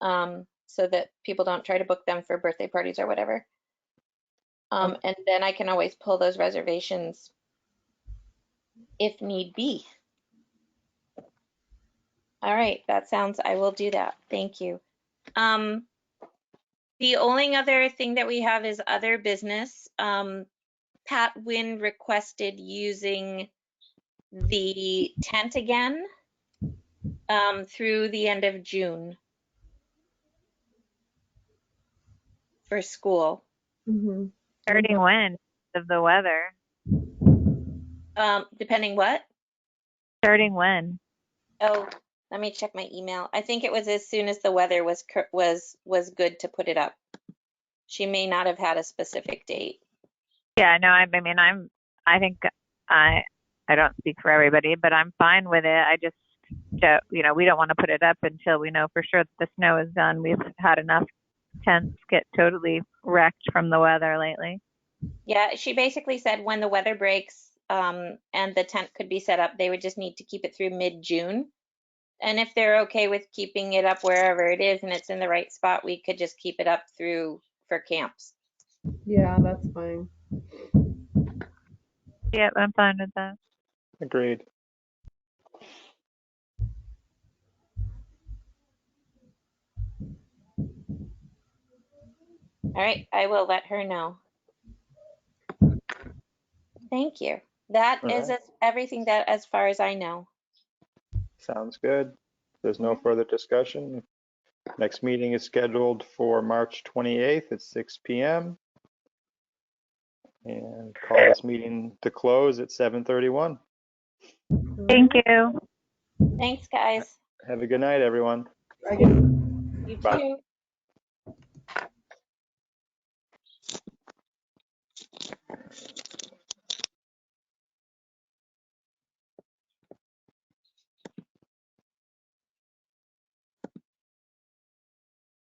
so that people don't try to book them for birthday parties or whatever. And then I can always pull those reservations if need be. All right, I will do that. Thank you. The only other thing that we have is other business. Pat Wynn requested using the tent again through the end of June for school. Mhm. Starting when? Of the weather. Depending what? Starting when? Oh, let me check my email. I think it was as soon as the weather was good to put it up. She may not have had a specific date. Yeah, no, I mean, I think I, I don't speak for everybody, but I'm fine with it. I just, we don't want to put it up until we know for sure that the snow is done. We've had enough tents get totally wrecked from the weather lately. Yeah, she basically said when the weather breaks, and the tent could be set up, they would just need to keep it through mid-June. And if they're okay with keeping it up wherever it is and it's in the right spot, we could just keep it up through for camps. Yeah, that's fine. Yeah, I'm fine with that. Agreed. All right, I will let her know. Thank you. That All is right. everything that as far as I know. Sounds good. There's no further discussion. Next meeting is scheduled for March 28th at 6 p.m. And call this meeting to close at 7:31. Thank you. Thanks, guys. Have a good night, everyone. I guess. You Bye. too.